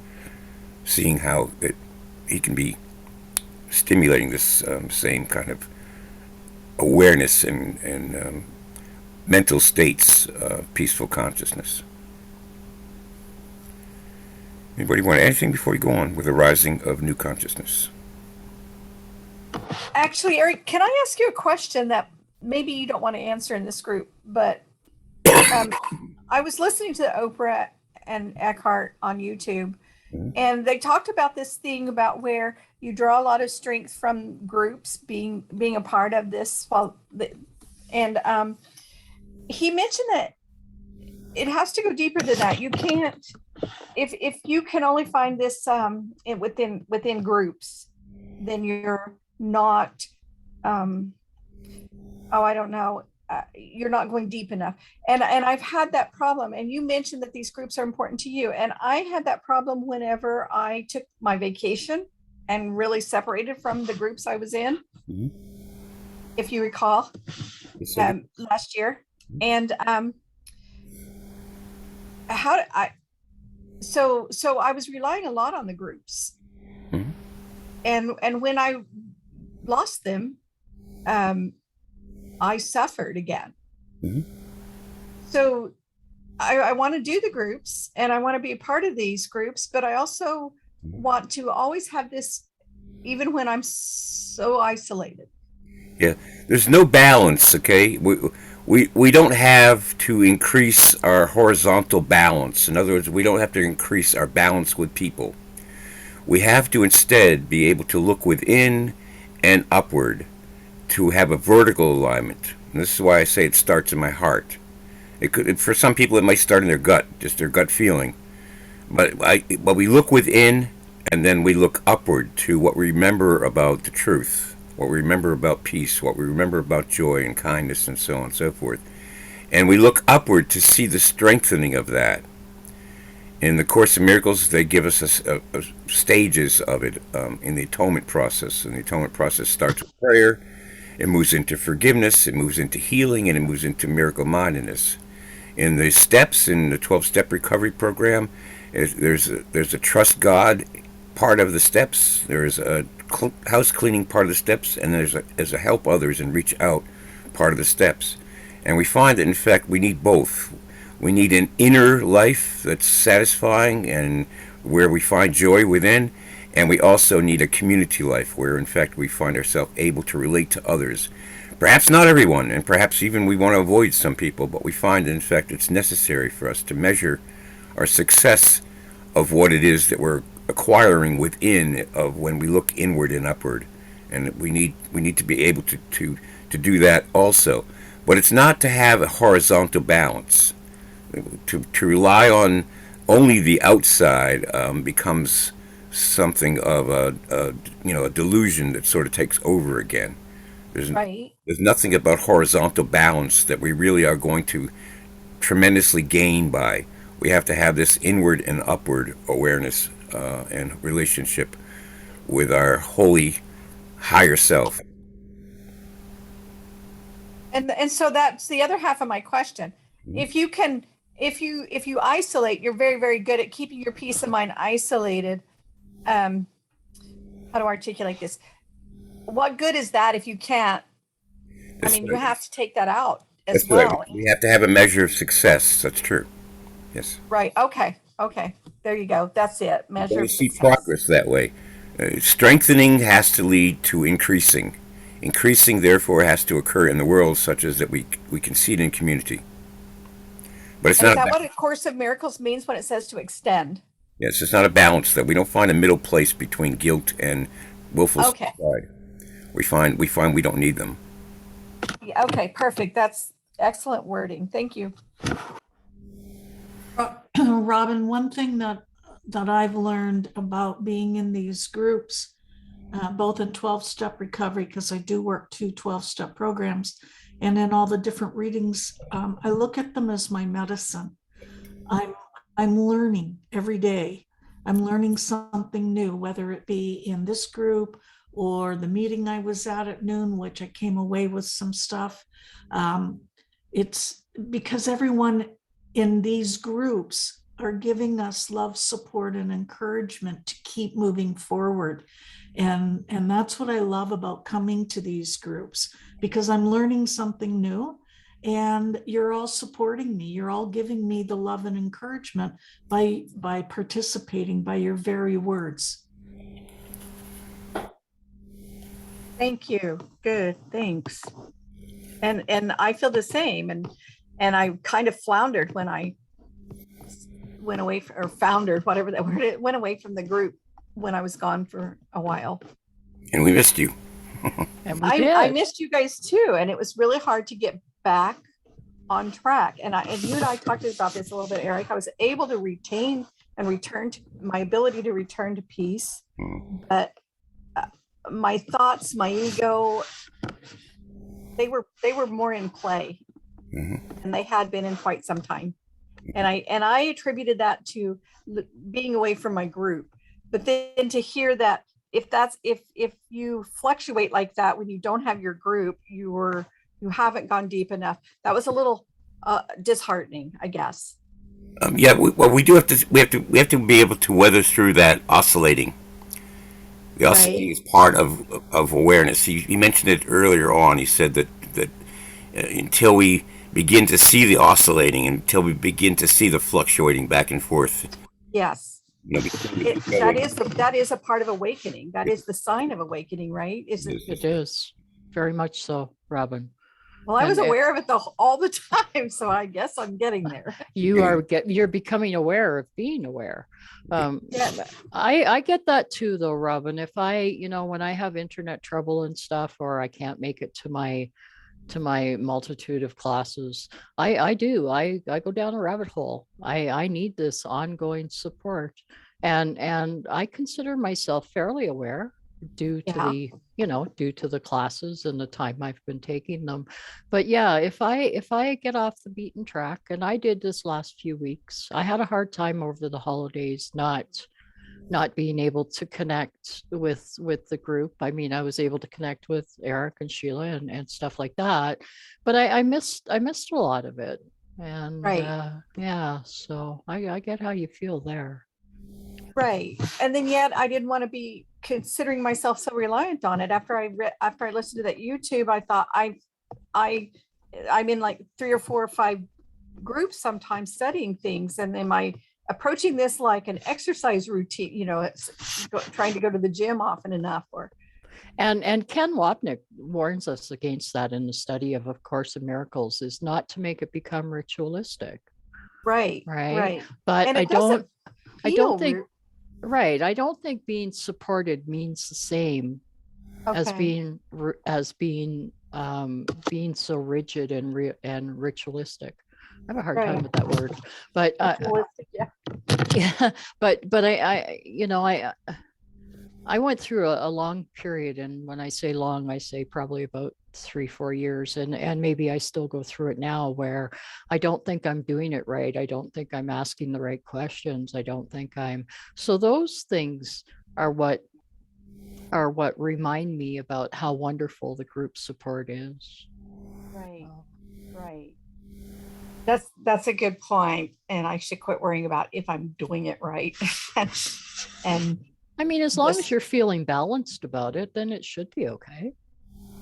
seeing how he can be stimulating this same kind of awareness and mental states, peaceful consciousness. Anybody want to add anything before we go on with the rising of new consciousness? Actually, Eric, can I ask you a question that maybe you don't want to answer in this group, but I was listening to Oprah and Eckhart on YouTube, and they talked about this thing about where you draw a lot of strength from groups, being a part of this, and he mentioned that it has to go deeper than that. You can't, if you can only find this within groups, then you're not I don't know, you're not going deep enough. And I've had that problem. And you mentioned that these groups are important to you. And I had that problem whenever I took my vacation and really separated from the groups I was in, if you recall, last year. And so I was relying a lot on the groups. And when I lost them, I suffered again. So I want to do the groups and I want to be a part of these groups, but I also want to always have this, even when I'm so isolated. Yeah, there's no balance, okay? We don't have to increase our horizontal balance. In other words, we don't have to increase our balance with people. We have to instead be able to look within and upward to have a vertical alignment. And this is why I say it starts in my heart. It could, for some people, it might start in their gut, just their gut feeling. But we look within, and then we look upward to what we remember about the truth, what we remember about peace, what we remember about joy and kindness, and so on and so forth. And we look upward to see the strengthening of that. In the Course in Miracles, they give us stages of it in the atonement process. And the atonement process starts with prayer. It moves into forgiveness, it moves into healing, and it moves into miracle-mindedness. In the steps, in the 12-step recovery program, there's a trust God part of the steps, there's a house cleaning part of the steps, and there's a help others and reach out part of the steps. And we find that, in fact, we need both. We need an inner life that's satisfying and where we find joy within, and we also need a community life where, in fact, we find ourselves able to relate to others. Perhaps not everyone, and perhaps even we want to avoid some people, but we find that, in fact, it's necessary for us to measure our success of what it is that we're acquiring within of when we look inward and upward. And we need to be able to do that also. But it's not to have a horizontal balance. To rely on only the outside becomes something of a delusion that sort of takes over again. There's nothing about horizontal balance that we really are going to tremendously gain by. We have to have this inward and upward awareness and relationship with our holy higher self. And so that's the other half of my question. If you isolate, you're very, very good at keeping your peace of mind isolated. How to articulate this? What good is that if you can't? I mean, you have to take that out as well. Right. We have to have a measure of success. That's true. Yes. Right. Okay. There you go. That's it. Measure of see success. Progress that way. Strengthening has to lead to increasing. Increasing, therefore, has to occur in the world, such as that we can see it in community. But it's not. Is that what A Course of Miracles means when it says to extend? Yes, it's not a balance. That we don't find a middle place between guilt and willful suicide. We find we don't need them. Yeah, okay, perfect. That's excellent wording. Thank you. Robin, one thing that I've learned about being in these groups, both in 12-step recovery, because I do work 2 12-step programs, and in all the different readings, I look at them as my medicine. I'm learning every day. I'm learning something new, whether it be in this group or the meeting I was at noon, which I came away with some stuff. It's because everyone in these groups are giving us love, support, and encouragement to keep moving forward. And that's what I love about coming to these groups, because I'm learning something new and you're all supporting me. You're all giving me the love and encouragement by participating, by your very words. Thank you. Good. Thanks. And I feel the same. And I kind of floundered when I went away foundered, whatever that word is, went away from the group when I was gone for a while. And we missed you. And I missed you guys too. And it was really hard to get back on track. And you and I talked about this a little bit, Eric. I was able to retain and return to my ability to return to peace. But my thoughts, my ego, they were more in play, and they had been in quite some time. And I attributed that to being away from my group. But then to hear that if you fluctuate like that when you don't have your group, you haven't gone deep enough. That was a little disheartening, I guess. Yeah, we do have to we have to be able to weather through that oscillating. The oscillating is part of awareness. He mentioned it earlier on. He said that until we begin to see the oscillating, until we begin to see the fluctuating back and forth. Yes. That is a part of awakening. That is the sign of awakening, right? It is very much so, Robin. Well, I was aware of it all the time, so I guess I'm getting there. You're becoming aware of being aware. I get that too, though, Robin. If when I have internet trouble and stuff, or I can't make it to my multitude of classes, I go down a rabbit hole. I need this ongoing support, and I consider myself fairly aware due to the classes and the time I've been taking them. But yeah, if I get off the beaten track, and I did this last few weeks, I had a hard time over the holidays not being able to connect with the group. I mean, I was able to connect with Eric and Sheila and stuff like that, but I missed a lot of it. And so I get how you feel there. Right. And then yet I didn't want to be considering myself so reliant on it. After I listened to that YouTube, I thought I'm in like 3 or 4 or 5 groups sometimes studying things, and am I approaching this like an exercise routine? It's trying to go to the gym often enough, or and Ken Wapnick warns us against that in the study of Course in Miracles, is not to make it become ritualistic. Right. But I don't think being supported means the same as being so rigid and ritualistic. I have a hard time with that word, but I went through a long period, and when I say long, I say probably about 3-4 years, and maybe I still go through it now, where I don't think I'm doing it right. I don't think I'm asking the right questions. I don't think so those things are what remind me about how wonderful the group support is. Right. That's a good point, and I should quit worrying about if I'm doing it right. and I mean, as long as you're feeling balanced about it, then it should be okay,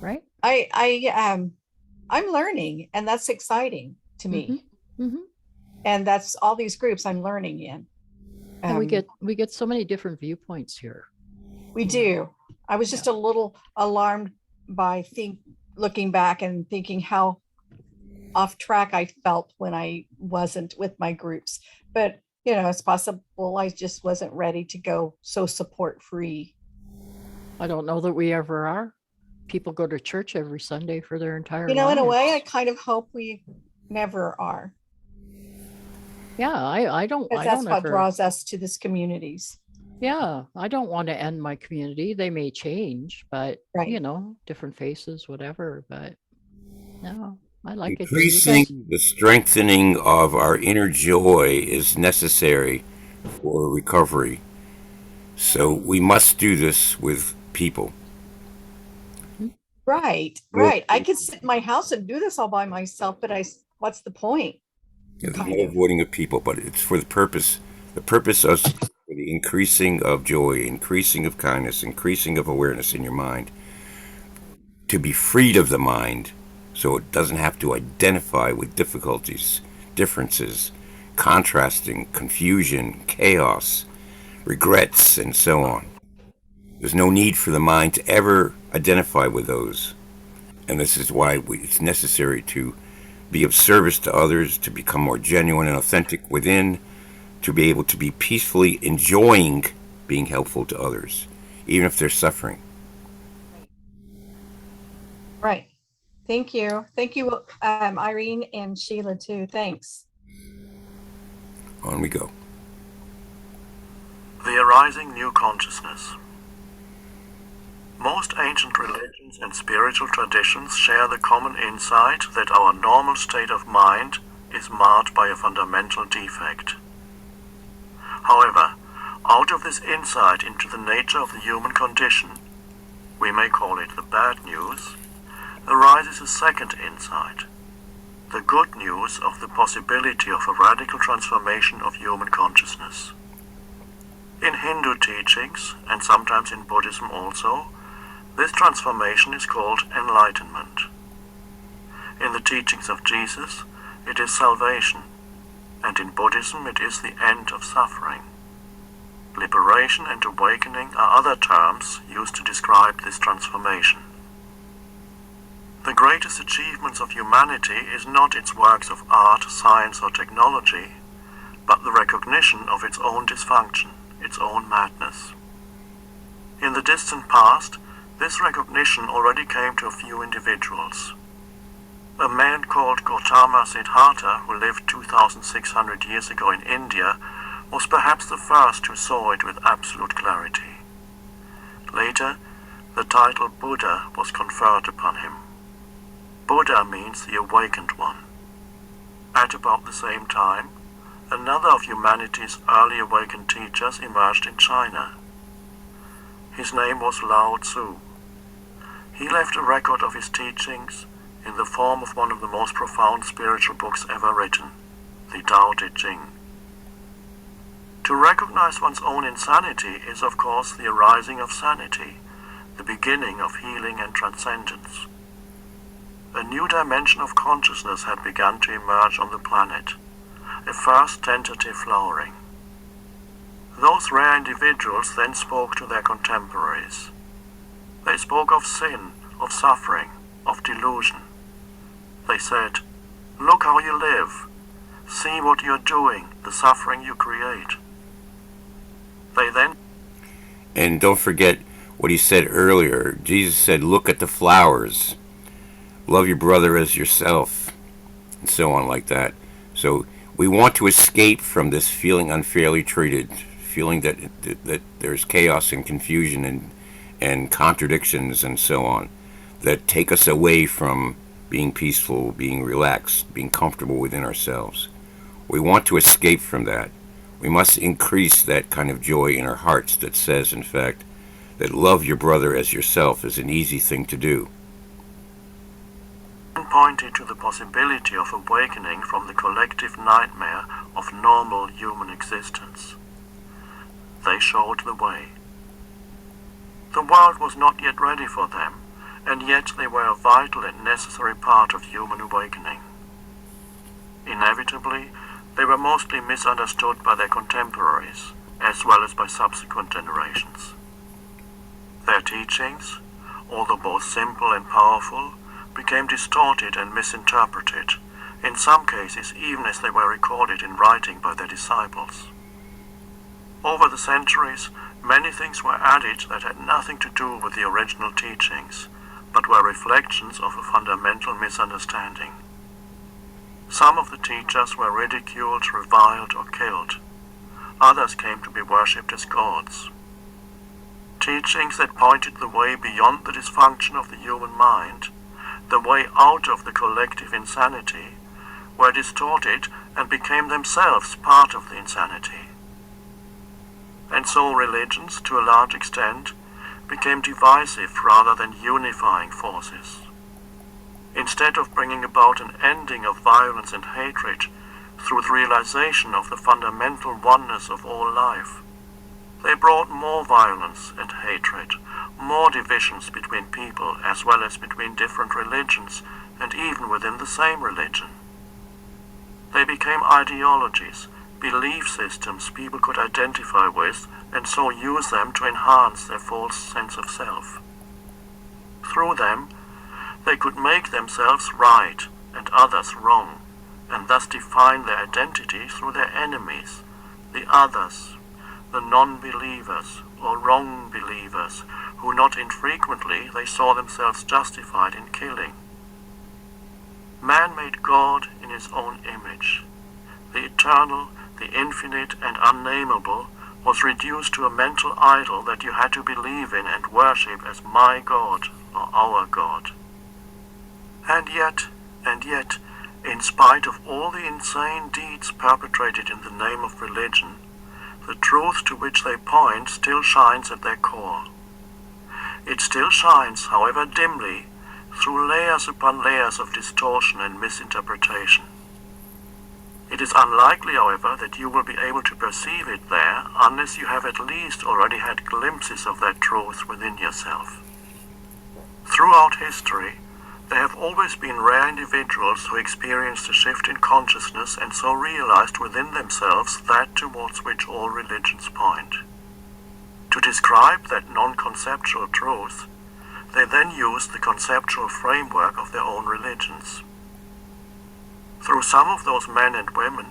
right? I'm learning, and that's exciting to me. And that's all these groups I'm learning in. And we get so many different viewpoints here. We do. I was just a little alarmed by looking back and thinking how off track I felt when I wasn't with my groups. But it's possible I just wasn't ready to go so support free. I don't know that we ever are. People go to church every Sunday for their entire lives. In a way, I kind of hope we never are. Yeah, I don't. That's what draws us to this communities. Yeah, I don't want to end my community. They may change, but different faces, whatever. But no, I like increasing the strengthening of our inner joy is necessary for recovery. So we must do this with people. Right. I could sit in my house and do this all by myself, but what's the point? There's no avoiding of people, but it's for the purpose of the increasing of joy, increasing of kindness, increasing of awareness in your mind, to be freed of the mind, so it doesn't have to identify with difficulties, differences, contrasting, confusion, chaos, regrets, and so on. There's no need for the mind to ever identify with those. And this is why it's necessary to be of service to others, to become more genuine and authentic within, to be able to be peacefully enjoying being helpful to others, even if they're suffering. Right. Thank you. Thank you, Irene and Sheila, too. Thanks. On we go. The arising new consciousness. Most ancient religions and spiritual traditions share the common insight that our normal state of mind is marred by a fundamental defect. However, out of this insight into the nature of the human condition, we may call it the bad news, arises a second insight, the good news of the possibility of a radical transformation of human consciousness. In Hindu teachings, and sometimes in Buddhism also, this transformation is called enlightenment. In the teachings of Jesus, it is salvation, and in Buddhism it is the end of suffering. Liberation and awakening are other terms used to describe this transformation. The greatest achievements of humanity is not its works of art, science, or technology, but the recognition of its own dysfunction, its own madness. In the distant past, this recognition already came to a few individuals. A man called Gautama Siddhartha, who lived 2,600 years ago in India, was perhaps the first who saw it with absolute clarity. Later, the title Buddha was conferred upon him. Buddha means the awakened one. At about the same time, another of humanity's early awakened teachers emerged in China. His name was Lao Tzu. He left a record of his teachings in the form of one of the most profound spiritual books ever written, the Tao Te Ching. To recognize one's own insanity is, of course, the arising of sanity, the beginning of healing and transcendence. A new dimension of consciousness had begun to emerge on the planet, a first tentative flowering. Those rare individuals then spoke to their contemporaries. They spoke of sin, of suffering, of delusion. They said, "Look how you live. See what you're doing, the suffering you create." They then... And don't forget what he said earlier. Jesus said, look at the flowers. Love your brother as yourself. And so on like that. So we want to escape from this feeling unfairly treated, feeling that there's chaos and confusion and contradictions and so on, that take us away from being peaceful, being relaxed, being comfortable within ourselves. We want to escape from that. We must increase that kind of joy in our hearts that says, in fact, that love your brother as yourself is an easy thing to do. Pointed to the possibility of awakening from the collective nightmare of normal human existence. They showed the way. The world was not yet ready for them, and yet they were a vital and necessary part of human awakening. Inevitably, they were mostly misunderstood by their contemporaries, as well as by subsequent generations. Their teachings, although both simple and powerful, became distorted and misinterpreted, in some cases even as they were recorded in writing by their disciples. Over the centuries, many things were added that had nothing to do with the original teachings, but were reflections of a fundamental misunderstanding. Some of the teachers were ridiculed, reviled, or killed. Others came to be worshipped as gods. Teachings that pointed the way beyond the dysfunction of the human mind, the way out of the collective insanity, were distorted and became themselves part of the insanity. And so religions, to a large extent, became divisive rather than unifying forces. Instead of bringing about an ending of violence and hatred through the realization of the fundamental oneness of all life, they brought more violence and hatred, more divisions between people as well as between different religions and even within the same religion. They became ideologies, belief systems people could identify with and so use them to enhance their false sense of self. Through them, they could make themselves right and others wrong, and thus define their identity through their enemies, the others, the non-believers or wrong believers, who not infrequently they saw themselves justified in killing. Man made God in his own image. The eternal, the infinite and unnameable was reduced to a mental idol that you had to believe in and worship as my God or our God. And yet, in spite of all the insane deeds perpetrated in the name of religion, the truth to which they point still shines at their core. It still shines, however dimly, through layers upon layers of distortion and misinterpretation. It is unlikely, however, that you will be able to perceive it there unless you have at least already had glimpses of that truth within yourself. Throughout history, there have always been rare individuals who experienced a shift in consciousness and so realized within themselves that towards which all religions point. To describe that non-conceptual truth, they then used the conceptual framework of their own religions. Through some of those men and women,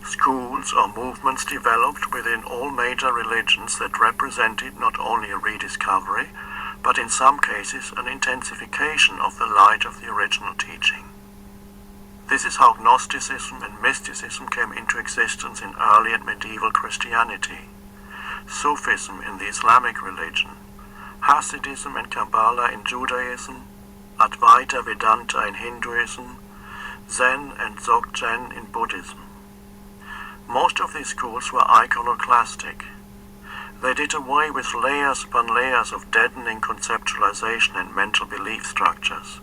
schools or movements developed within all major religions that represented not only a rediscovery, but in some cases an intensification of the light of the original teaching. This is how Gnosticism and mysticism came into existence in early and medieval Christianity, Sufism in the Islamic religion, Hasidism and Kabbalah in Judaism, Advaita Vedanta in Hinduism, Zen and Dzogchen in Buddhism. Most of these schools were iconoclastic. They did away with layers upon layers of deadening conceptualization and mental belief structures.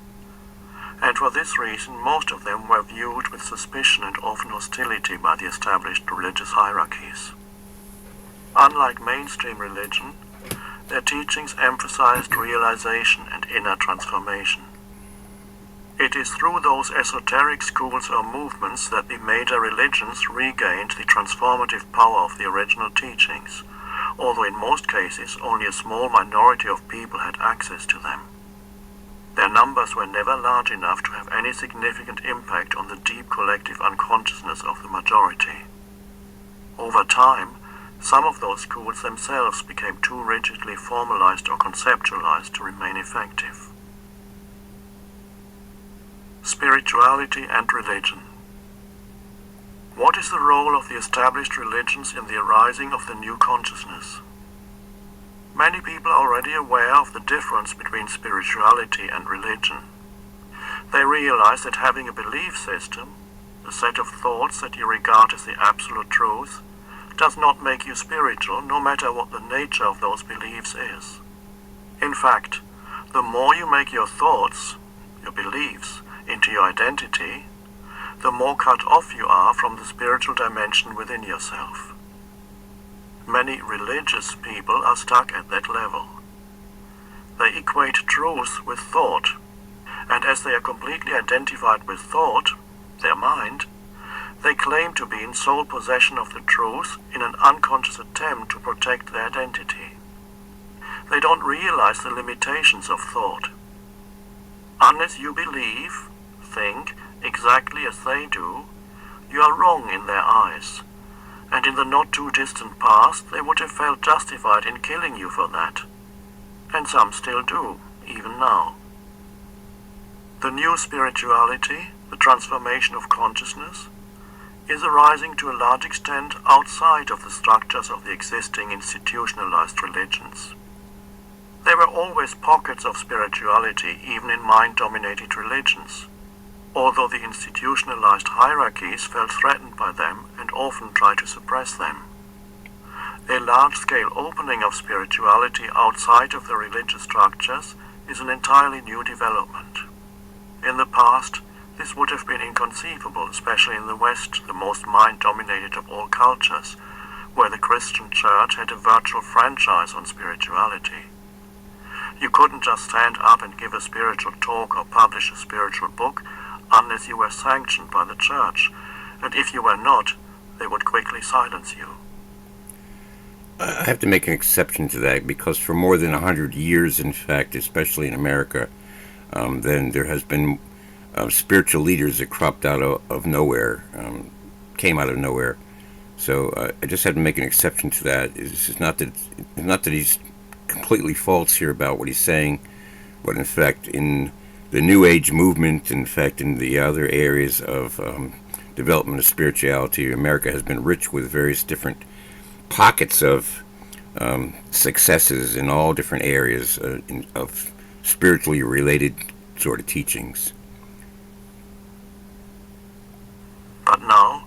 And for this reason, most of them were viewed with suspicion and often hostility by the established religious hierarchies. Unlike mainstream religion, their teachings emphasized realization and inner transformation. It is through those esoteric schools or movements that the major religions regained the transformative power of the original teachings, although in most cases only a small minority of people had access to them. Their numbers were never large enough to have any significant impact on the deep collective unconsciousness of the majority. Over time, some of those schools themselves became too rigidly formalized or conceptualized to remain effective. Spirituality and religion. What is the role of the established religions in the arising of the new consciousness? Many people are already aware of the difference between spirituality and religion. They realize that having a belief system, a set of thoughts that you regard as the absolute truth, does not make you spiritual, no matter what the nature of those beliefs is. In fact, the more you make your thoughts, your beliefs, into your identity, the more cut off you are from the spiritual dimension within yourself. Many religious people are stuck at that level. They equate truth with thought, and as they are completely identified with thought, their mind, they claim to be in sole possession of the truth in an unconscious attempt to protect their identity. They don't realize the limitations of thought. Unless you believe, think, exactly as they do, you are wrong in their eyes, and in the not-too-distant past they would have felt justified in killing you for that. And some still do, even now. The new spirituality, the transformation of consciousness, is arising to a large extent outside of the structures of the existing institutionalized religions. There were always pockets of spirituality even in mind-dominated religions, although the institutionalized hierarchies felt threatened by them and often tried to suppress them. A large-scale opening of spirituality outside of the religious structures is an entirely new development. In the past, this would have been inconceivable, especially in the West, the most mind-dominated of all cultures, where the Christian Church had a virtual franchise on spirituality. You couldn't just stand up and give a spiritual talk or publish a spiritual book unless you were sanctioned by the Church, and if you were not, they would quickly silence you. I have to make an exception to that because for more than 100 years, in fact, especially in America, then there has been spiritual leaders that cropped out of nowhere, came out of nowhere. So I just have to make an exception to that. It's not that he's completely false here about what he's saying, but in fact, in the New Age movement, in fact, in the other areas of development of spirituality, America has been rich with various different pockets of successes in all different areas of spiritually related sort of teachings. But now,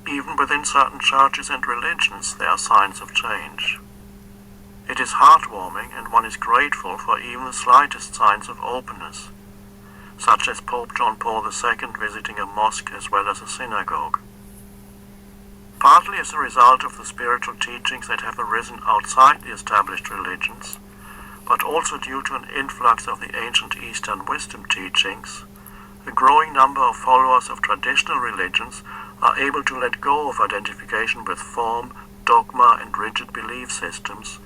even within certain churches and religions, there are signs of change. It is heartwarming, and one is grateful for even the slightest signs of openness, such as Pope John Paul II visiting a mosque as well as a synagogue. Partly as a result of the spiritual teachings that have arisen outside the established religions, but also due to an influx of the ancient Eastern wisdom teachings, a growing number of followers of traditional religions are able to let go of identification with form, dogma, and rigid belief systems,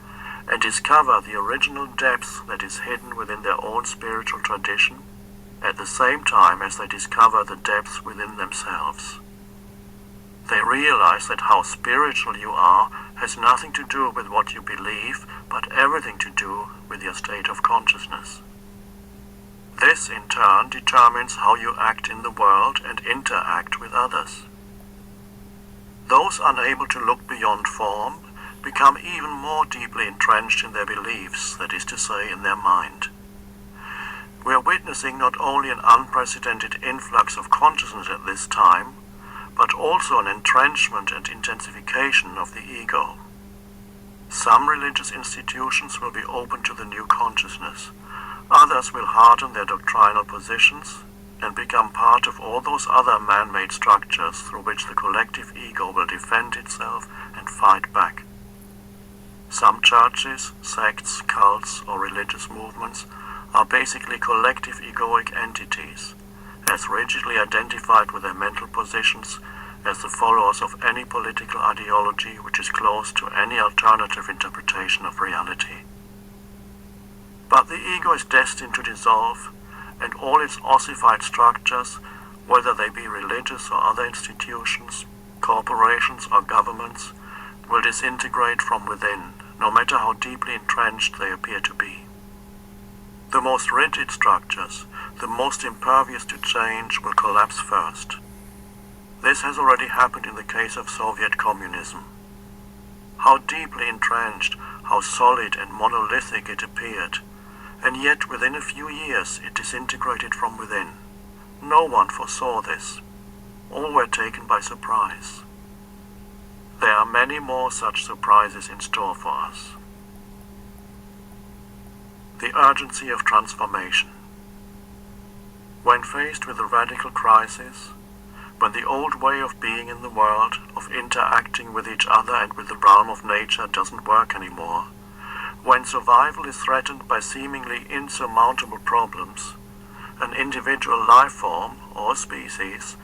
and discover the original depth that is hidden within their own spiritual tradition, at the same time as they discover the depth within themselves. They realize that how spiritual you are has nothing to do with what you believe, but everything to do with your state of consciousness. This, in turn, determines how you act in the world and interact with others. Those unable to look beyond form become even more deeply entrenched in their beliefs, that is to say, in their mind. We are witnessing not only an unprecedented influx of consciousness at this time, but also an entrenchment and intensification of the ego. Some religious institutions will be open to the new consciousness. Others will harden their doctrinal positions and become part of all those other man-made structures through which the collective ego will defend itself and fight back. Some churches, sects, cults, or religious movements are basically collective egoic entities, as rigidly identified with their mental positions as the followers of any political ideology which is close to any alternative interpretation of reality. But the ego is destined to dissolve, and all its ossified structures, whether they be religious or other institutions, corporations or governments, will disintegrate from within, no matter how deeply entrenched they appear to be. The most rigid structures, the most impervious to change, will collapse first. This has already happened in the case of Soviet communism. How deeply entrenched, how solid and monolithic it appeared, and yet within a few years it disintegrated from within. No one foresaw this. All were taken by surprise. There are many more such surprises in store for us. The urgency of transformation. When faced with a radical crisis, when the old way of being in the world, of interacting with each other and with the realm of nature doesn't work anymore, when survival is threatened by seemingly insurmountable problems, an individual life form or species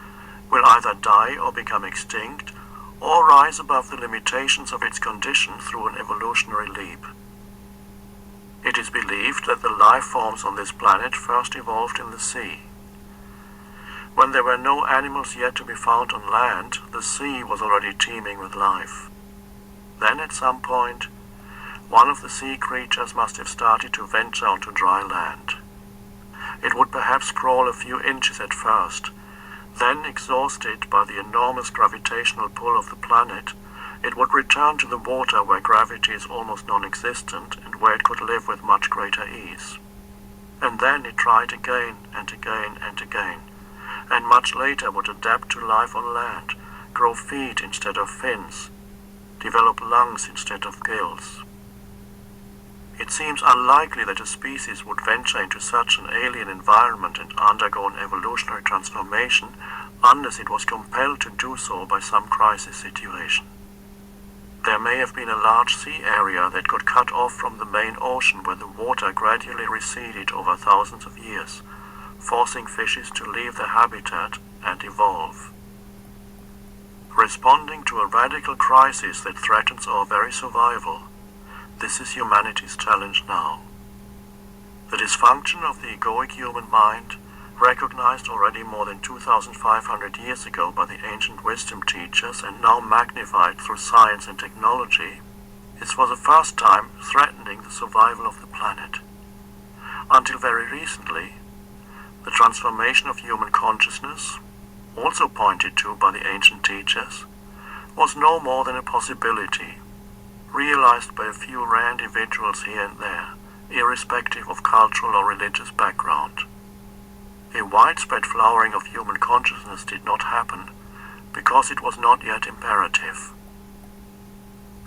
will either die or become extinct, or rise above the limitations of its condition through an evolutionary leap. It is believed that the life forms on this planet first evolved in the sea. When there were no animals yet to be found on land, the sea was already teeming with life. Then at some point, one of the sea creatures must have started to venture onto dry land. It would perhaps crawl a few inches at first. Then, exhausted by the enormous gravitational pull of the planet, it would return to the water where gravity is almost non-existent and where it could live with much greater ease. And then it tried again and again and again, and much later would adapt to life on land, grow feet instead of fins, develop lungs instead of gills. It seems unlikely that a species would venture into such an alien environment and undergo an evolutionary transformation unless it was compelled to do so by some crisis situation. There may have been a large sea area that could cut off from the main ocean where the water gradually receded over thousands of years, forcing fishes to leave their habitat and evolve. Responding to a radical crisis that threatens our very survival, this is humanity's challenge now. The dysfunction of the egoic human mind, recognized already more than 2,500 years ago by the ancient wisdom teachers and now magnified through science and technology, is for the first time threatening the survival of the planet. Until very recently, the transformation of human consciousness, also pointed to by the ancient teachers, was no more than a possibility, realized by a few rare individuals here and there, irrespective of cultural or religious background. A widespread flowering of human consciousness did not happen because it was not yet imperative.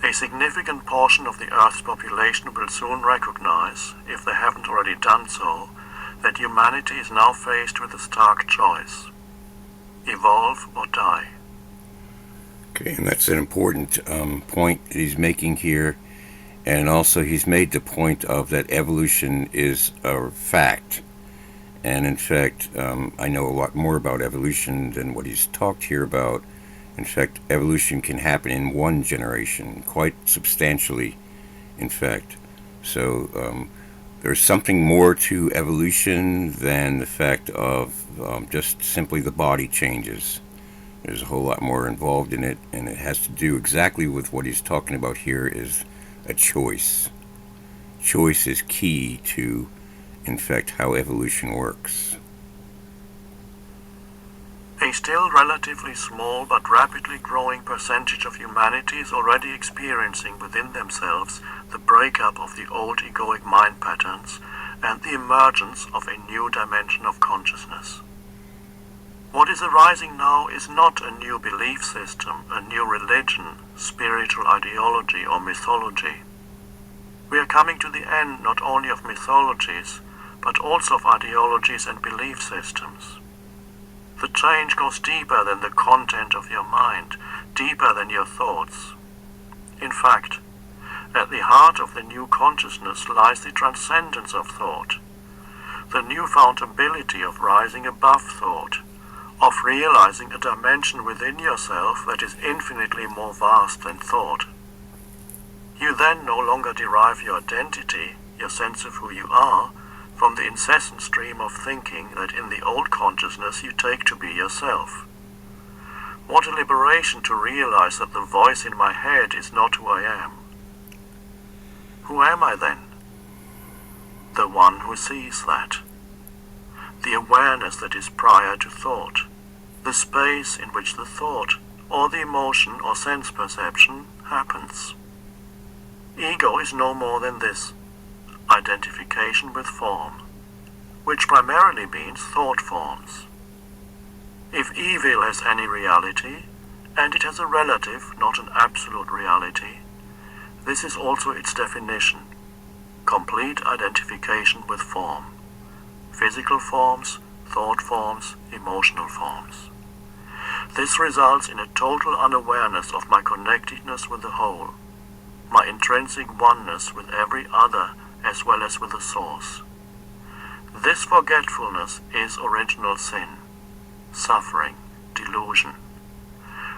A significant portion of the Earth's population will soon recognize, if they haven't already done so, that humanity is now faced with a stark choice: evolve or die. Okay, and that's an important point that he's making here. And also he's made the point of that evolution is a fact. And in fact, I know a lot more about evolution than what he's talked here about. In fact, evolution can happen in one generation, quite substantially, in fact. So there's something more to evolution than the fact of just simply the body changes. There's a whole lot more involved in it, and it has to do exactly with what he's talking about here is a choice. Choice is key to, in fact, how evolution works. A still relatively small but rapidly growing percentage of humanity is already experiencing within themselves the breakup of the old egoic mind patterns and the emergence of a new dimension of consciousness. What is arising now is not a new belief system, a new religion, spiritual ideology, or mythology. We are coming to the end not only of mythologies, but also of ideologies and belief systems. The change goes deeper than the content of your mind, deeper than your thoughts. In fact, at the heart of the new consciousness lies the transcendence of thought, the newfound ability of rising above thought, of realizing a dimension within yourself that is infinitely more vast than thought. You then no longer derive your identity, your sense of who you are, from the incessant stream of thinking that in the old consciousness you take to be yourself. What a liberation to realize that the voice in my head is not who I am. Who am I then? The one who sees that. The awareness that is prior to thought. The space in which the thought, or the emotion or sense perception, happens. Ego is no more than this: identification with form, which primarily means thought forms. If evil has any reality, and it has a relative, not an absolute reality, this is also its definition: complete identification with form. Physical forms, thought forms, emotional forms. This results in a total unawareness of my connectedness with the whole, my intrinsic oneness with every other as well as with the source. This forgetfulness is original sin, suffering, delusion.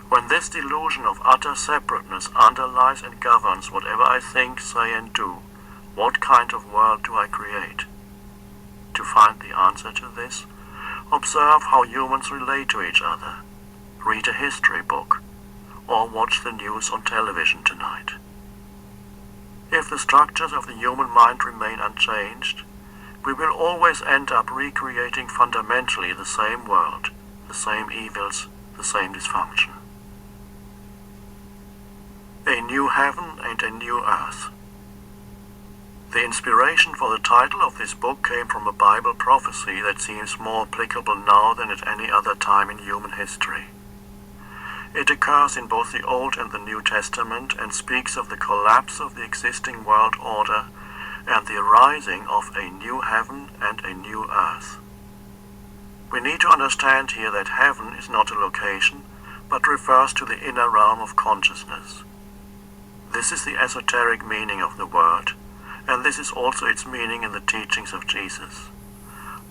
When this delusion of utter separateness underlies and governs whatever I think, say, and do, what kind of world do I create? To find the answer to this, observe how humans relate to each other, read a history book, or watch the news on television tonight. If the structures of the human mind remain unchanged, we will always end up recreating fundamentally the same world, the same evils, the same dysfunction. A new heaven and a new earth. The inspiration for the title of this book came from a Bible prophecy that seems more applicable now than at any other time in human history. It occurs in both the Old and the New Testament and speaks of the collapse of the existing world order and the arising of a new heaven and a new earth. We need to understand here that heaven is not a location, but refers to the inner realm of consciousness. This is the esoteric meaning of the word, and this is also its meaning in the teachings of Jesus.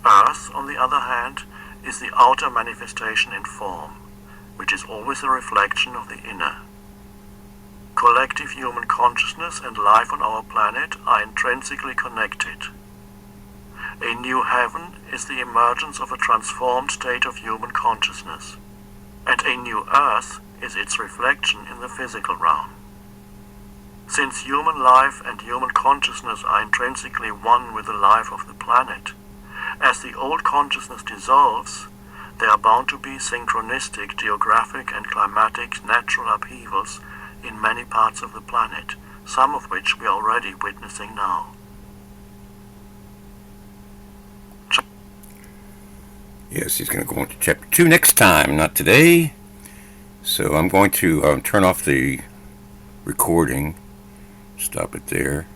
Earth, on the other hand, is the outer manifestation in form, which is always a reflection of the inner. Collective human consciousness and life on our planet are intrinsically connected. A new heaven is the emergence of a transformed state of human consciousness, and a new earth is its reflection in the physical realm. Since human life and human consciousness are intrinsically one with the life of the planet, as the old consciousness dissolves, there are bound to be synchronistic geographic and climatic natural upheavals in many parts of the planet some of which we are already witnessing now. Yes, he's going to go into chapter 2 next time, not today. So I'm going to turn off the recording, stop it there.